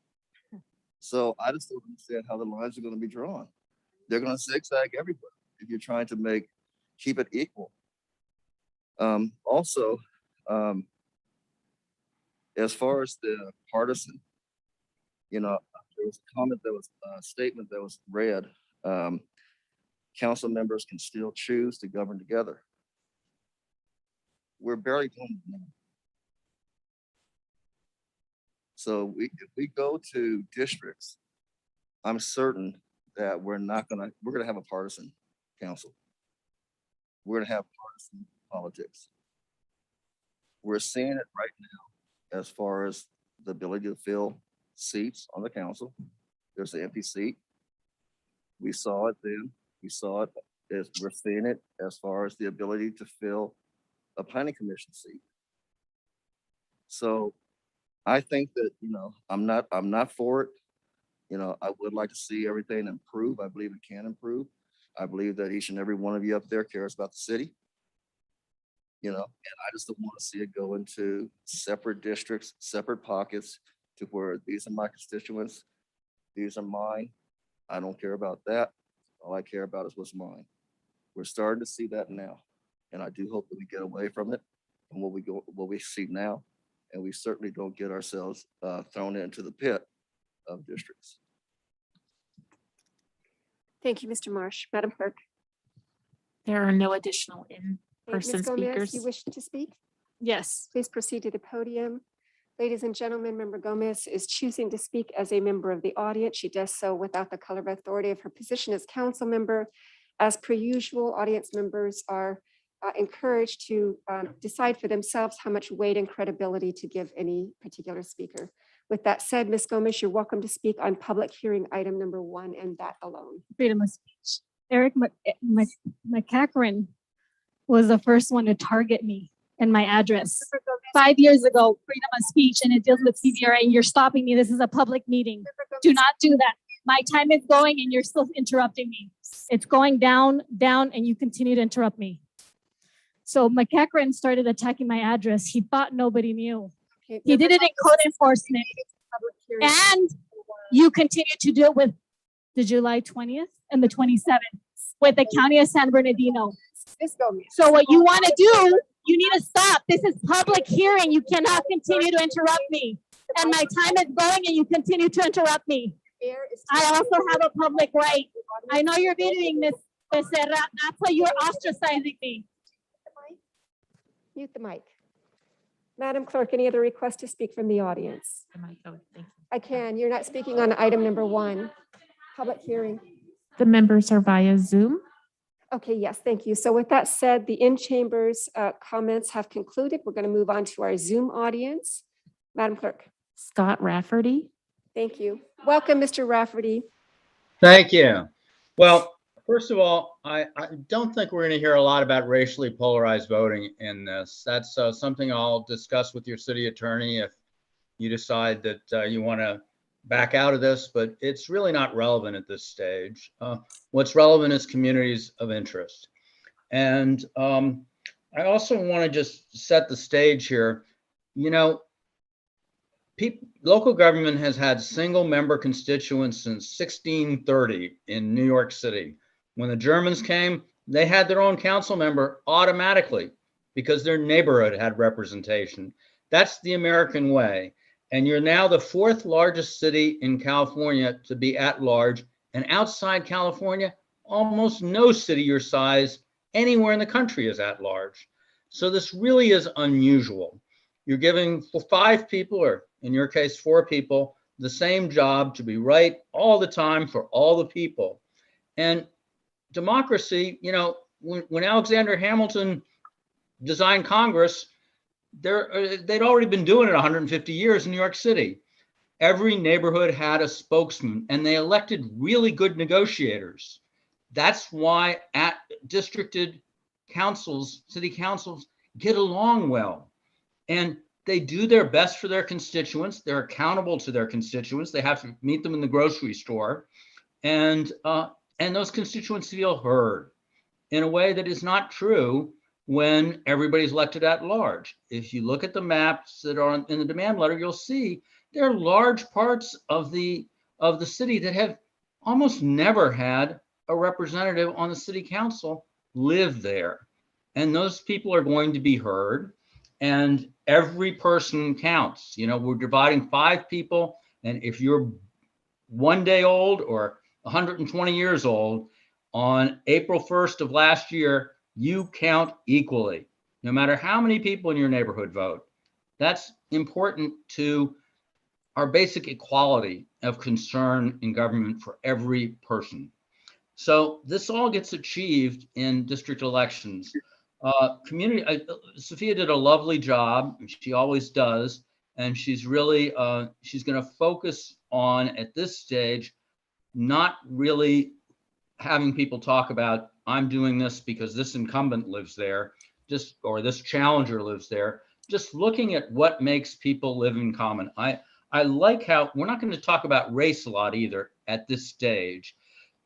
S18: So I just don't understand how the lines are going to be drawn. They're going to zigzag everywhere if you're trying to keep it equal. Also, as far as the partisan, there was a comment that was a statement that was read. Council members can still choose to govern together. We're barely doing it now. So if we go to districts, I'm certain that we're gonna have a partisan council. We're gonna have partisan politics. We're seeing it right now as far as the ability to fill seats on the council. There's an empty seat. We saw it then. We saw it as we're seeing it as far as the ability to fill a planning commission seat. So I think that, I'm not for it. I would like to see everything improve. I believe it can improve. I believe that each and every one of you up there cares about the city. And I just don't want to see it go into separate districts, separate pockets, to where these are my constituents, these are mine. I don't care about that. All I care about is what's mine. We're starting to see that now. And I do hope that we get away from it and what we see now. And we certainly don't get ourselves thrown into the pit of districts.
S2: Thank you, Mr. Marsh. Madam Clerk?
S3: There are no additional
S2: Ms.
S3: in-person
S2: Gomez,
S3: speakers.
S2: you wish to speak?
S7: Yes.
S2: Please proceed to the podium. Ladies and gentlemen, Member Gomez is choosing to speak as a member of the audience. She does so without the color of authority of her position as council member. As per usual, audience members are encouraged to decide for themselves how much weight and credibility to give any particular speaker. With that said, Ms. Gomez, you're welcome to speak on public hearing item number 1 and that alone.
S7: Freedom of speech. Eric McCachran was the first one to target me and my address 5 years ago, freedom of speech, and it deals with CVRA, and you're stopping me. This is a public meeting. Do not do that. My time is going and you're still interrupting me. It's going down, and you continue to interrupt me. So McCachran started attacking my address. He thought nobody knew.
S2: Okay,
S7: He did it in code enforcement. And you continue to do it with the July 20th and the 27th with the County of San Bernardino.
S2: Ms. Gomez.
S7: So what you want to do, you need to stop. This is public hearing. You cannot continue to interrupt me. And my time is going and you continue to interrupt me. I also have a public right. I know you're videoing this, Becerra. That's why you're ostracizing me.
S2: Mute the mic. Madam Clerk, any other requests to speak from the audience?
S3: Thank you.
S2: I can. You're not speaking on item number 1, public hearing.
S3: The members are via Zoom.
S2: Okay, yes, thank you. So with that said, the in-chambers comments have concluded. We're going to move on to our Zoom audience. Madam Clerk.
S3: Scott Rafferty.
S2: Thank you. Welcome, Mr. Rafferty.
S19: Thank you. Well, First of all, I don't think we're going to hear a lot about racially polarized voting in this. That's something I'll discuss with your city attorney if you decide that you want to back out of this, but it's really not relevant at this stage. What's relevant is communities of interest. And I also want to just set the stage here. You know, local government has had single member constituents since 1630 in New York City. When the Germans came, they had their own council member automatically because their neighborhood had representation. That's the American way. And you're now the fourth largest city in California to be at large. And outside California, almost no city your size anywhere in the country is at large. So this really is unusual. You're giving 5 people, or in your case, 4 people, the same job to be right all the time for all the people. And democracy, you know, when Alexander Hamilton designed Congress, they'd already been doing it 150 years in New York City. Every neighborhood had a spokesman, and they elected really good negotiators. That's why at districted councils, city councils get along well. And they do their best for their constituents. They're accountable to their constituents. They have to meet them in the grocery store. And those constituents feel heard in a way that is not true when everybody's elected at large. If you look at the maps that are in the demand letter, you'll see there are large parts of the city that have almost never had a representative on the city council live there. And those people are going to be heard. And every person counts. You know, we're dividing 5 people. And if you're 1 day old or 120 years old, on April 1st of last year, you count equally, no matter how many people in your neighborhood vote. That's important to our basic equality of concern in government for every person. So this all gets achieved in district elections. Sophia did a lovely job. She always does. And she's really, she's going to focus on, at this stage, not really having people talk about, I'm doing this because this incumbent lives there, or this challenger lives there, just looking at what makes people live in common. I like how we're not going to talk about race a lot either at this stage,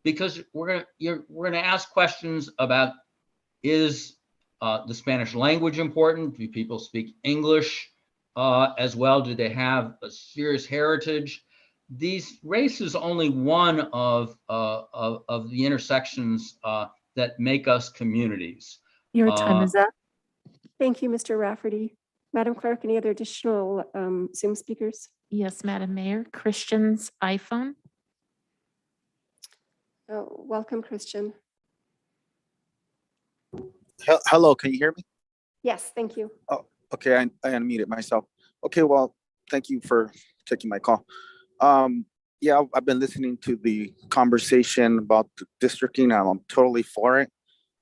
S19: because we're going to ask questions about, is the Spanish language important? Do people speak English as well? Do they have a serious heritage? These race is only one of the intersections that make us communities.
S2: Your time is up. Thank you, Mr. Rafferty. Madam Clerk, any other additional Zoom speakers?
S3: Yes, Madam Mayor. Christian's iPhone.
S2: Oh, welcome, Christian.
S20: Hello, can you hear me?
S2: Yes, thank you.
S20: Oh, okay, I unmuted myself. Okay, well, thank you for taking my call. Yeah, I've been listening to the conversation about the districting. I'm totally for it,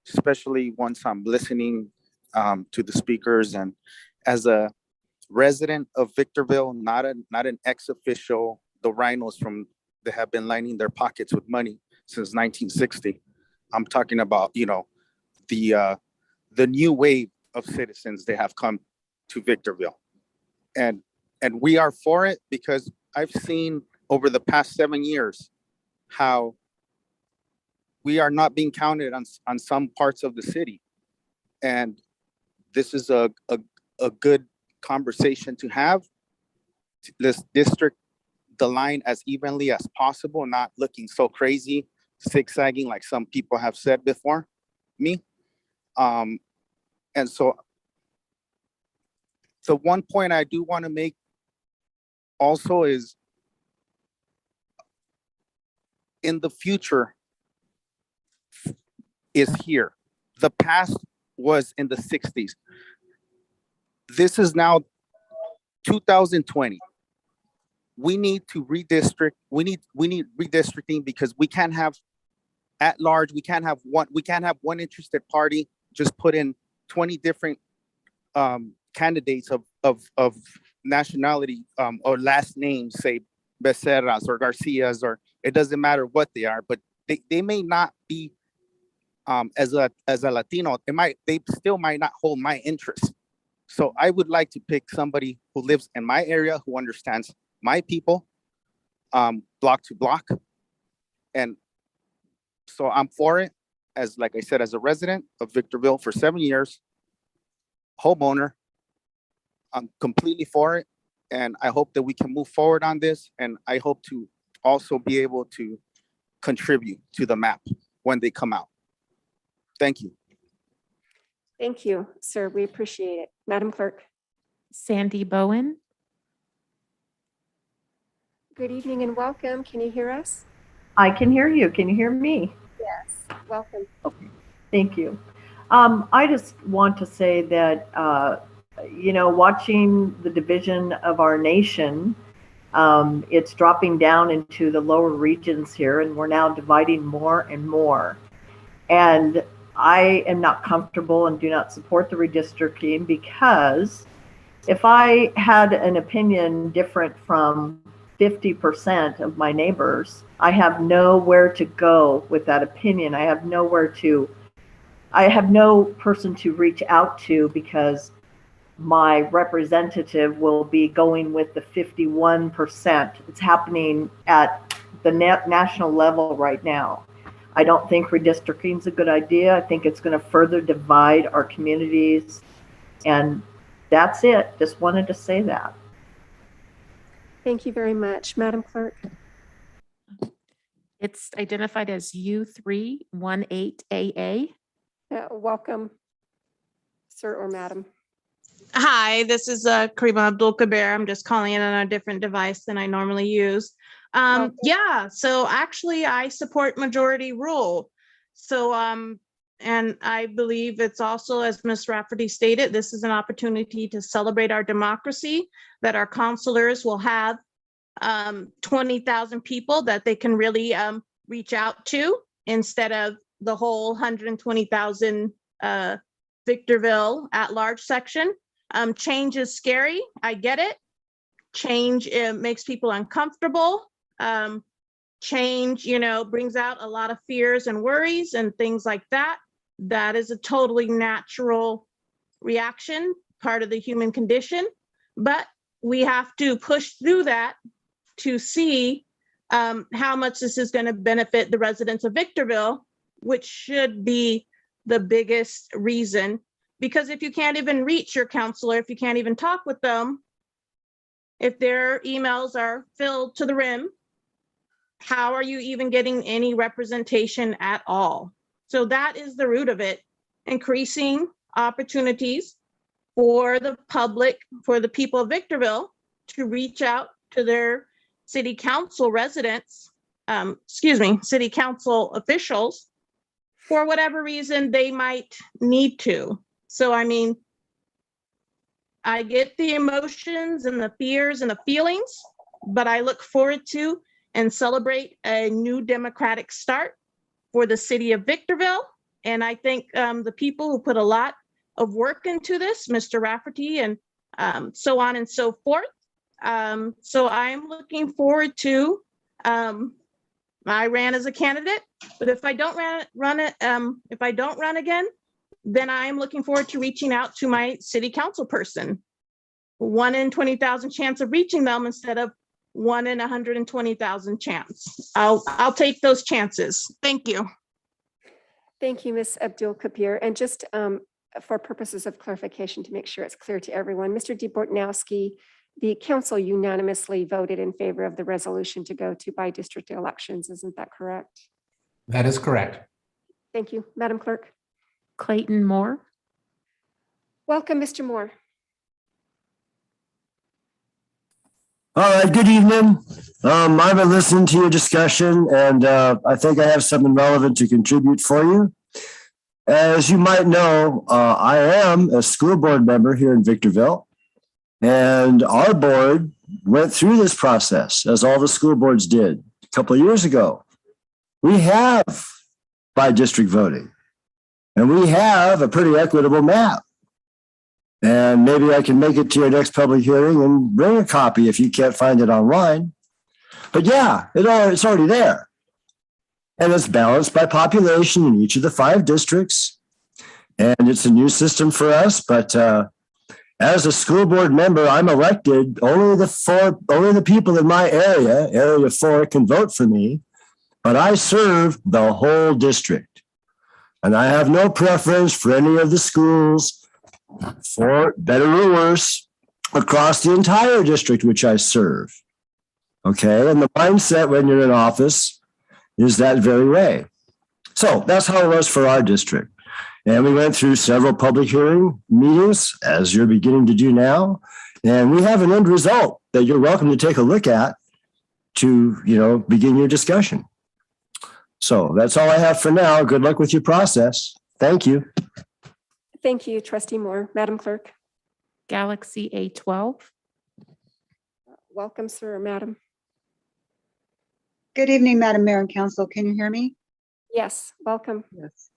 S20: especially once I'm listening to the speakers, and as a resident of Victorville, not an ex-official, the rhinos that have been lining their pockets with money since 1960. I'm talking about, you know, the new wave of citizens that have come to Victorville. And we are for it because I've seen over the past 7 years how we are not being counted on some parts of the city. And this is a good conversation to have. Let's district the line as evenly as possible, not looking so crazy, zigzagging like some people have said before me. And so the one point I do want to make also is, in the future is here. The past was in the 60s. This is now 2020. We need to redistrict. We need redistricting because we can't have at large. We can't have one interested party just put in 20 different candidates of nationality or last names, say Becerras or Garcias, or it doesn't matter what they are, but they may not be as a Latino, they still might not hold my interest. So I would like to pick somebody who lives in my area, who understands my people, block to block. And so I'm for it, like I said, as a resident of Victorville for 7 years, homeowner. I'm completely for it. And I hope that we can move forward on this. And I hope to also be able to contribute to the map when they come out. Thank you.
S2: Thank you, sir. We appreciate it. Madam Clerk.
S3: Sandy Bowen.
S2: Good evening and welcome. Can you hear us?
S21: I can hear you. Can you hear me?
S2: Yes. Welcome.
S21: Okay. Thank you. I just want to say that, watching the division of our nation, it's dropping down into the lower regions here, and we're now dividing more and more. And I am not comfortable and do not support the redistricting, because if I had an opinion different from 50% of my neighbors, I have nowhere to go with that opinion. I have no person to reach out to, because my representative will be going with the 51%. It's happening at the national level right now. I don't think redistricting is a good idea. I think it's going to further divide our communities. And that's it. Just wanted to say that.
S2: Thank you very much. Madam Clerk.
S3: It's identified as U318AA.
S2: Welcome, sir or madam.
S22: Hi, this is Karima Abdul Kabir. I'm just calling in on a different device than I normally use. Yeah, so actually I support majority rule. So, and I believe it's also, as Ms. Rafferty stated, this is an opportunity to celebrate our democracy, that our counselors will have 20,000 people that they can really reach out to, instead of the whole 120,000 Victorville at-large section. Change is scary. I get it. Change makes people uncomfortable. Change, brings out a lot of fears and worries and things like that. That is a totally natural reaction, part of the human condition. But we have to push through that to see how much this is going to benefit the residents of Victorville, which should be the biggest reason. Because if you can't even reach your counselor, if you can't even talk with them, if their emails are filled to the rim, how are you even getting any representation at all? So that is the root of it, increasing opportunities for the public, for the people of Victorville to reach out to their city council residents, city council officials, for whatever reason they might need to. So, I mean, I get the emotions and the fears and the feelings, but I look forward to and celebrate a new democratic start for the city of Victorville. And I think the people who put a lot of work into this, Mr. Rafferty and so on and so forth. So I'm looking forward to, I ran as a candidate, but if I don't run again, then I'm looking forward to reaching out to my city council person. 1 in 20,000 chance of reaching them instead of 1 in 120,000 chance. I'll take those chances. Thank you.
S2: Thank you, Ms. Abdul Kapir. And just for purposes of clarification, to make sure it's clear to everyone, Mr. DeBortnowski, the council unanimously voted in favor of the resolution to go to by-district elections. Isn't that correct?
S10: That is correct.
S2: Thank you, Madam Clerk.
S3: Clayton Moore.
S2: Welcome, Mr. Moore.
S23: All right, good evening. I've been listening to your discussion, and I think I have something relevant to contribute for you. As you might know, I am a school board member here in Victorville, and our board went through this process, as all the school boards did a couple of years ago. We have by-district voting, and we have a pretty equitable map. And maybe I can make it to your next public hearing and bring a copy if you can't find it online. But yeah, it's already there. And it's balanced by population in each of the 5 districts. And it's a new system for us, but as a school board member, I'm elected. Only the people in my area 4, can vote for me, but I serve the whole district. And I have no preference for any of the schools, for better or worse, across the entire district which I serve. Okay, and the mindset when you're in office is that very way. So that's how it was for our district. And we went through several public hearing meetings, as you're beginning to do now. And we have an end result that you're welcome to take a look at to, begin your discussion. So that's all I have for now. Good luck with your process. Thank you.
S2: Thank you, Trustee Moore. Madam Clerk.
S3: Galaxy A12.
S2: Welcome, sir or madam.
S1: Good evening, Madam Mayor and Council. Can you hear me?
S2: Yes, welcome.
S1: Yes.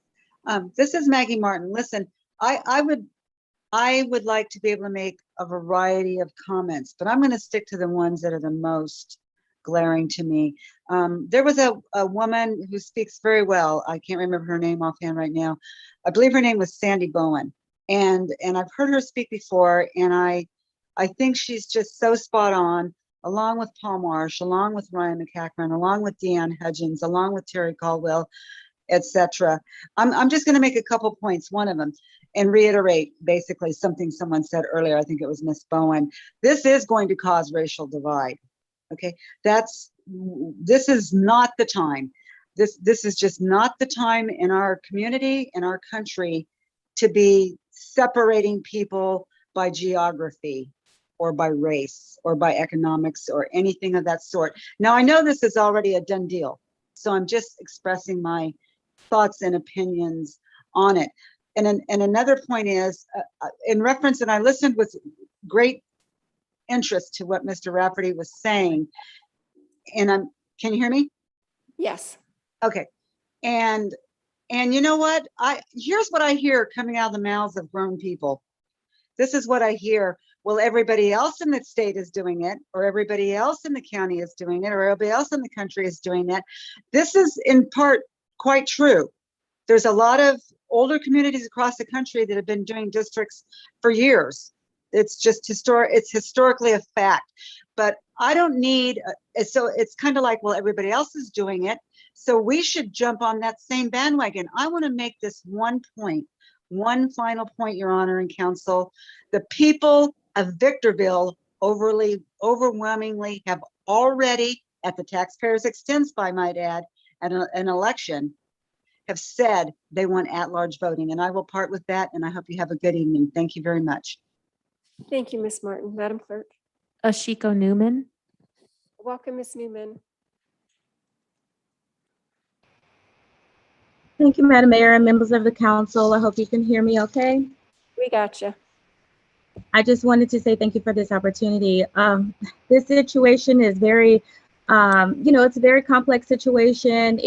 S1: This is Maggie Martin. Listen, I would like to be able to make a variety of comments, but I'm going to stick to the ones that are the most glaring to me. There was a woman who speaks very well. I can't remember her name offhand right now. I believe her name was Sandy Bowen, and I've heard her speak before, and I think she's just so spot on, along with Paul Marsh, along with Ryan McCackman, along with Deanne Hudgens, along with Terry Caldwell, etc. I'm just going to make a couple points, one of them, and reiterate basically something someone said earlier. I think it was Miss Bowen. This is going to cause racial divide. Okay, this is not the time. This is just not the time in our community, in our country, to be separating people by geography or by race or by economics or anything of that sort. Now, I know this is already a done deal, so I'm just expressing my thoughts and opinions on it. And another point is, in reference, and I listened with great interest to what Mr. Rafferty was saying, and can you hear me?
S2: Yes.
S1: Okay. And you know what? Here's what I hear coming out of the mouths of grown people. This is what I hear. Well, everybody else in the state is doing it, or everybody else in the county is doing it, or everybody else in the country is doing it. This is in part quite true. There's a lot of older communities across the country that have been doing districts for years. It's just historically a fact. But I don't need, so it's kind of like, well, everybody else is doing it, so we should jump on that same bandwagon. I want to make this one point, one final point, Your Honor and Council. The people of Victorville overwhelmingly have already, at the taxpayers' expense, I might add, at an election, have said they want at-large voting, and I will part with that, and I hope you have a good evening. Thank you very much.
S2: Thank you, Ms. Martin. Madam Clerk.
S3: Ashiko Newman.
S2: Welcome, Ms. Newman.
S4: Thank you, Madam Mayor and members of the council. I hope you can hear me okay.
S2: We got you.
S4: I just wanted to say thank you for this opportunity. This situation is very, it's a very complex situation.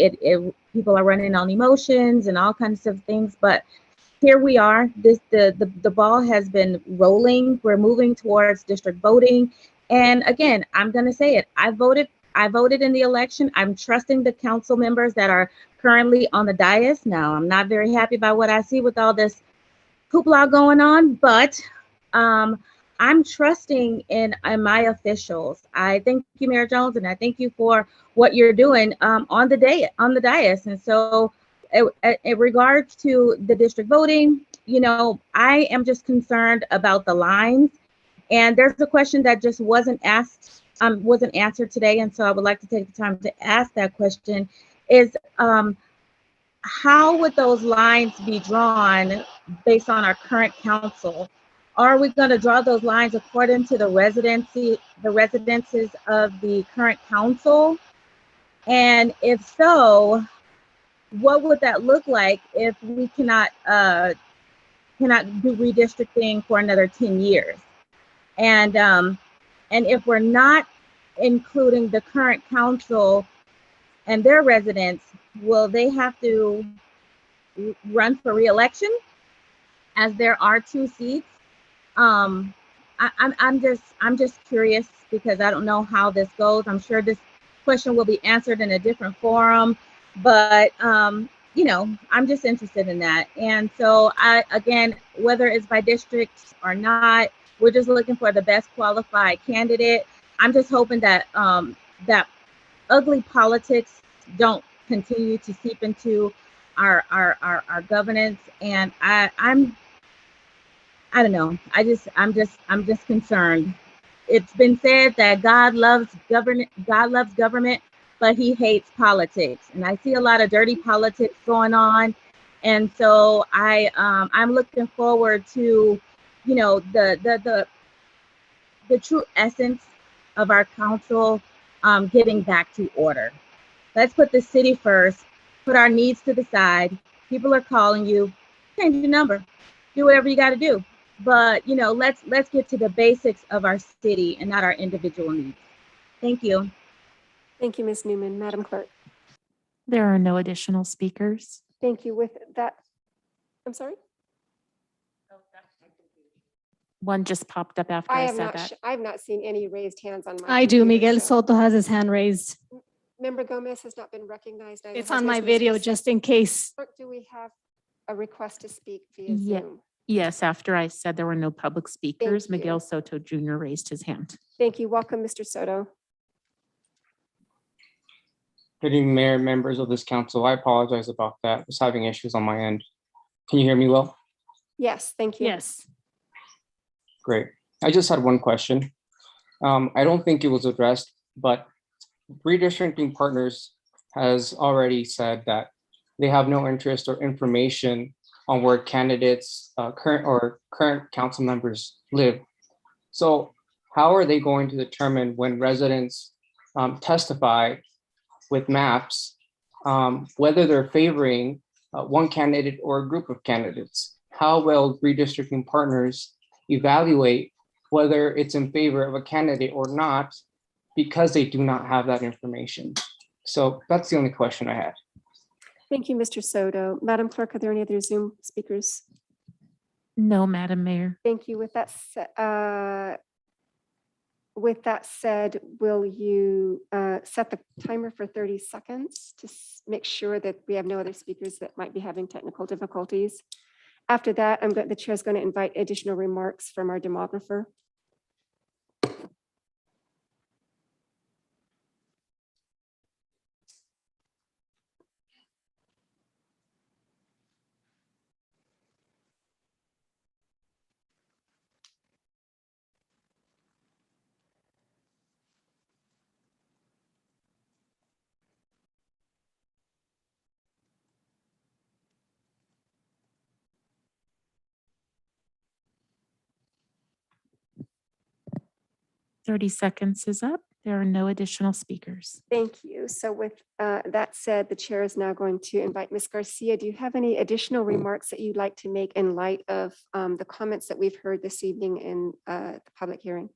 S4: People are running on emotions and all kinds of things, but here we are. The ball has been rolling. We're moving towards district voting. And again, I'm going to say it. I voted in the election. I'm trusting the council members that are currently on the dais now. I'm not very happy about what I see with all this hoopla going on, but I'm trusting in my officials. I thank you, Mayor Jones, and I thank you for what you're doing on the dais. And so in regards to the district voting, I am just concerned about the lines. And there's a question that just wasn't answered today. And so I would like to take the time to ask that question is, how would those lines be drawn based on our current council? Are we going to draw those lines according to the residences of the current council? And if so, what would that look like if we cannot do redistricting for another 10 years? And if we're not including the current council and their residents, will they have to run for re-election, as there are 2 seats? I'm just curious, because I don't know how this goes. I'm sure this question will be answered in a different forum. But you know, I'm just interested in that. And so again, whether it's by district or not, we're just looking for the best qualified candidate. I'm just hoping that that ugly politics don't continue to seep into our governance. And I don't know. I'm just concerned. It's been said that God loves government, but he hates politics. And I see a lot of dirty politics going on. And so I'm looking forward to, you know, the true essence of our council getting back to order. Let's put the city first, put our needs to the side. People are calling you, change your number, do whatever you got to do. But, you know, let's get to the basics of our city and not our individual needs. Thank you.
S2: Thank you, Ms. Newman. Madam Clerk.
S3: There are no additional speakers.
S2: Thank you. With that, I'm sorry?
S3: One just popped up after I said that.
S2: I have not seen any raised hands on my.
S7: I do.
S2: computer,
S7: Miguel
S2: so-
S7: Soto has his hand raised.
S2: Member Gomez has not been recognized. Neither
S7: It's
S2: has
S7: on my
S2: Ms.
S7: video
S2: Mestiza.
S7: just in case.
S2: Clerk, do we have a request to speak via
S3: Yeah.
S2: Zoom?
S3: Yes, after I said there were no public speakers,
S2: you.
S3: Miguel Soto Jr. raised his hand.
S2: Thank you. Welcome, Mr. Soto.
S6: Good evening, Mayor, members of this council. I apologize about that. I was having issues on my end. Can you hear me well?
S2: Yes, thank you.
S3: Yes.
S6: Great. I just had one question. I don't think it was addressed, but Redistricting Partners has already said that they have no interest or information on where candidates, current council members live. So how are they going to determine when residents testify with maps, whether they're favoring one candidate or a group of candidates? How will Redistricting Partners evaluate whether it's in favor of a candidate or not, because they do not have that information? So that's the only question I had.
S2: Thank you, Mr. Soto. Madam Clerk, are there any other Zoom speakers?
S3: No, Madam Mayor.
S2: Thank you. With that said, will you set the timer for 30 seconds to make sure that we have no other speakers that might be having technical difficulties? After that, the chair is going to invite additional remarks from our demographer.
S3: .30 seconds is up. There are no additional speakers.
S2: Thank you. So with that said, the chair is now going to invite Ms. Garcia. Do you have any additional remarks that you'd like to make in light of the comments that we've heard this evening in the public hearing?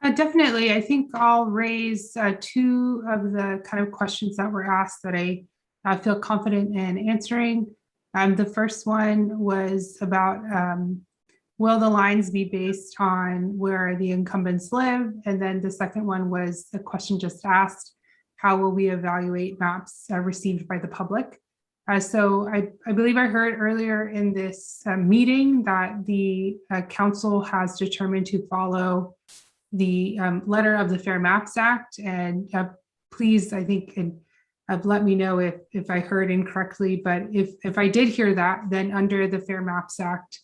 S9: Definitely. I think I'll raise two of the kind of questions that were asked that I feel confident in answering. The first one was about will the lines be based on where the incumbents live? And then the second one was the question just asked, how will we evaluate maps received by the public? So I believe I heard earlier in this meeting that the council has determined to follow the letter of the Fair Maps Act. And please, I think, let me know if I heard incorrectly, but if I did hear that, then under the Fair Maps Act,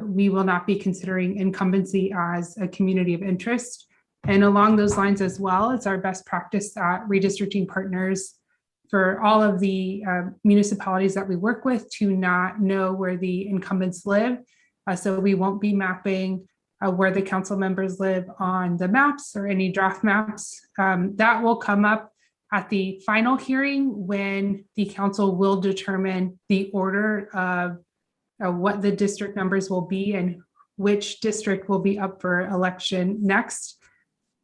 S9: we will not be considering incumbency as a community of interest. And along those lines as well, it's our best practice at Redistricting Partners for all of the municipalities that we work with to not know where the incumbents live. So we won't be mapping where the council members live on the maps or any draft maps. That will come up at the final hearing when the council will determine the order of what the district numbers will be and which district will be up for election next.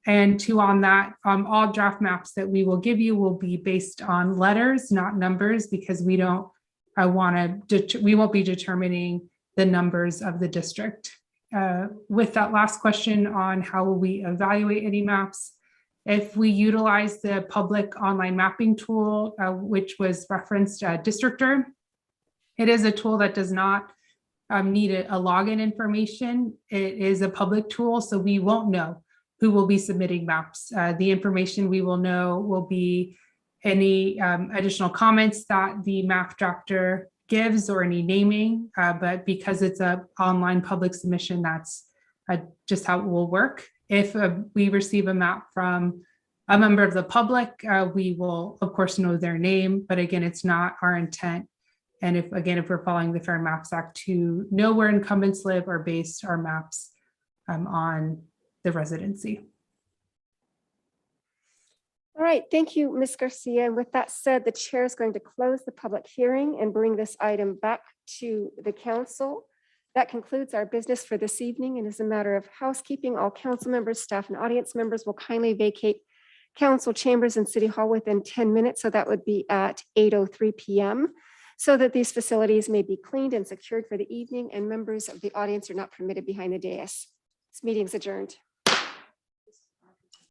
S9: And two, on that, all draft maps that we will give you will be based on letters, not numbers, because we don't we won't be determining the numbers of the district. With that last question on how will we evaluate any maps, If we utilize the public online mapping tool, which was referenced, Districtor, it is a tool that does not need a login information. It is a public tool, so we won't know who will be submitting maps. The information we will know will be any additional comments that the map drafter gives or any naming, but because it's an online public submission, that's just how it will work. If we receive a map from a member of the public, we will of course know their name, but again, it's not our intent. And if we're following the Fair Maps Act, to know where incumbents live or base our maps on the residency.
S2: All right, thank you, Ms. Garcia. And with that said, the chair is going to close the public hearing and bring this item back to the council. That concludes our business for this evening. And as a matter of housekeeping, all council members, staff, and audience members will kindly vacate council chambers and City Hall within 10 minutes. So that would be at 8:03 p.m. so that these facilities may be cleaned and secured for the evening, and members of the audience are not permitted behind the dais. This meeting is adjourned.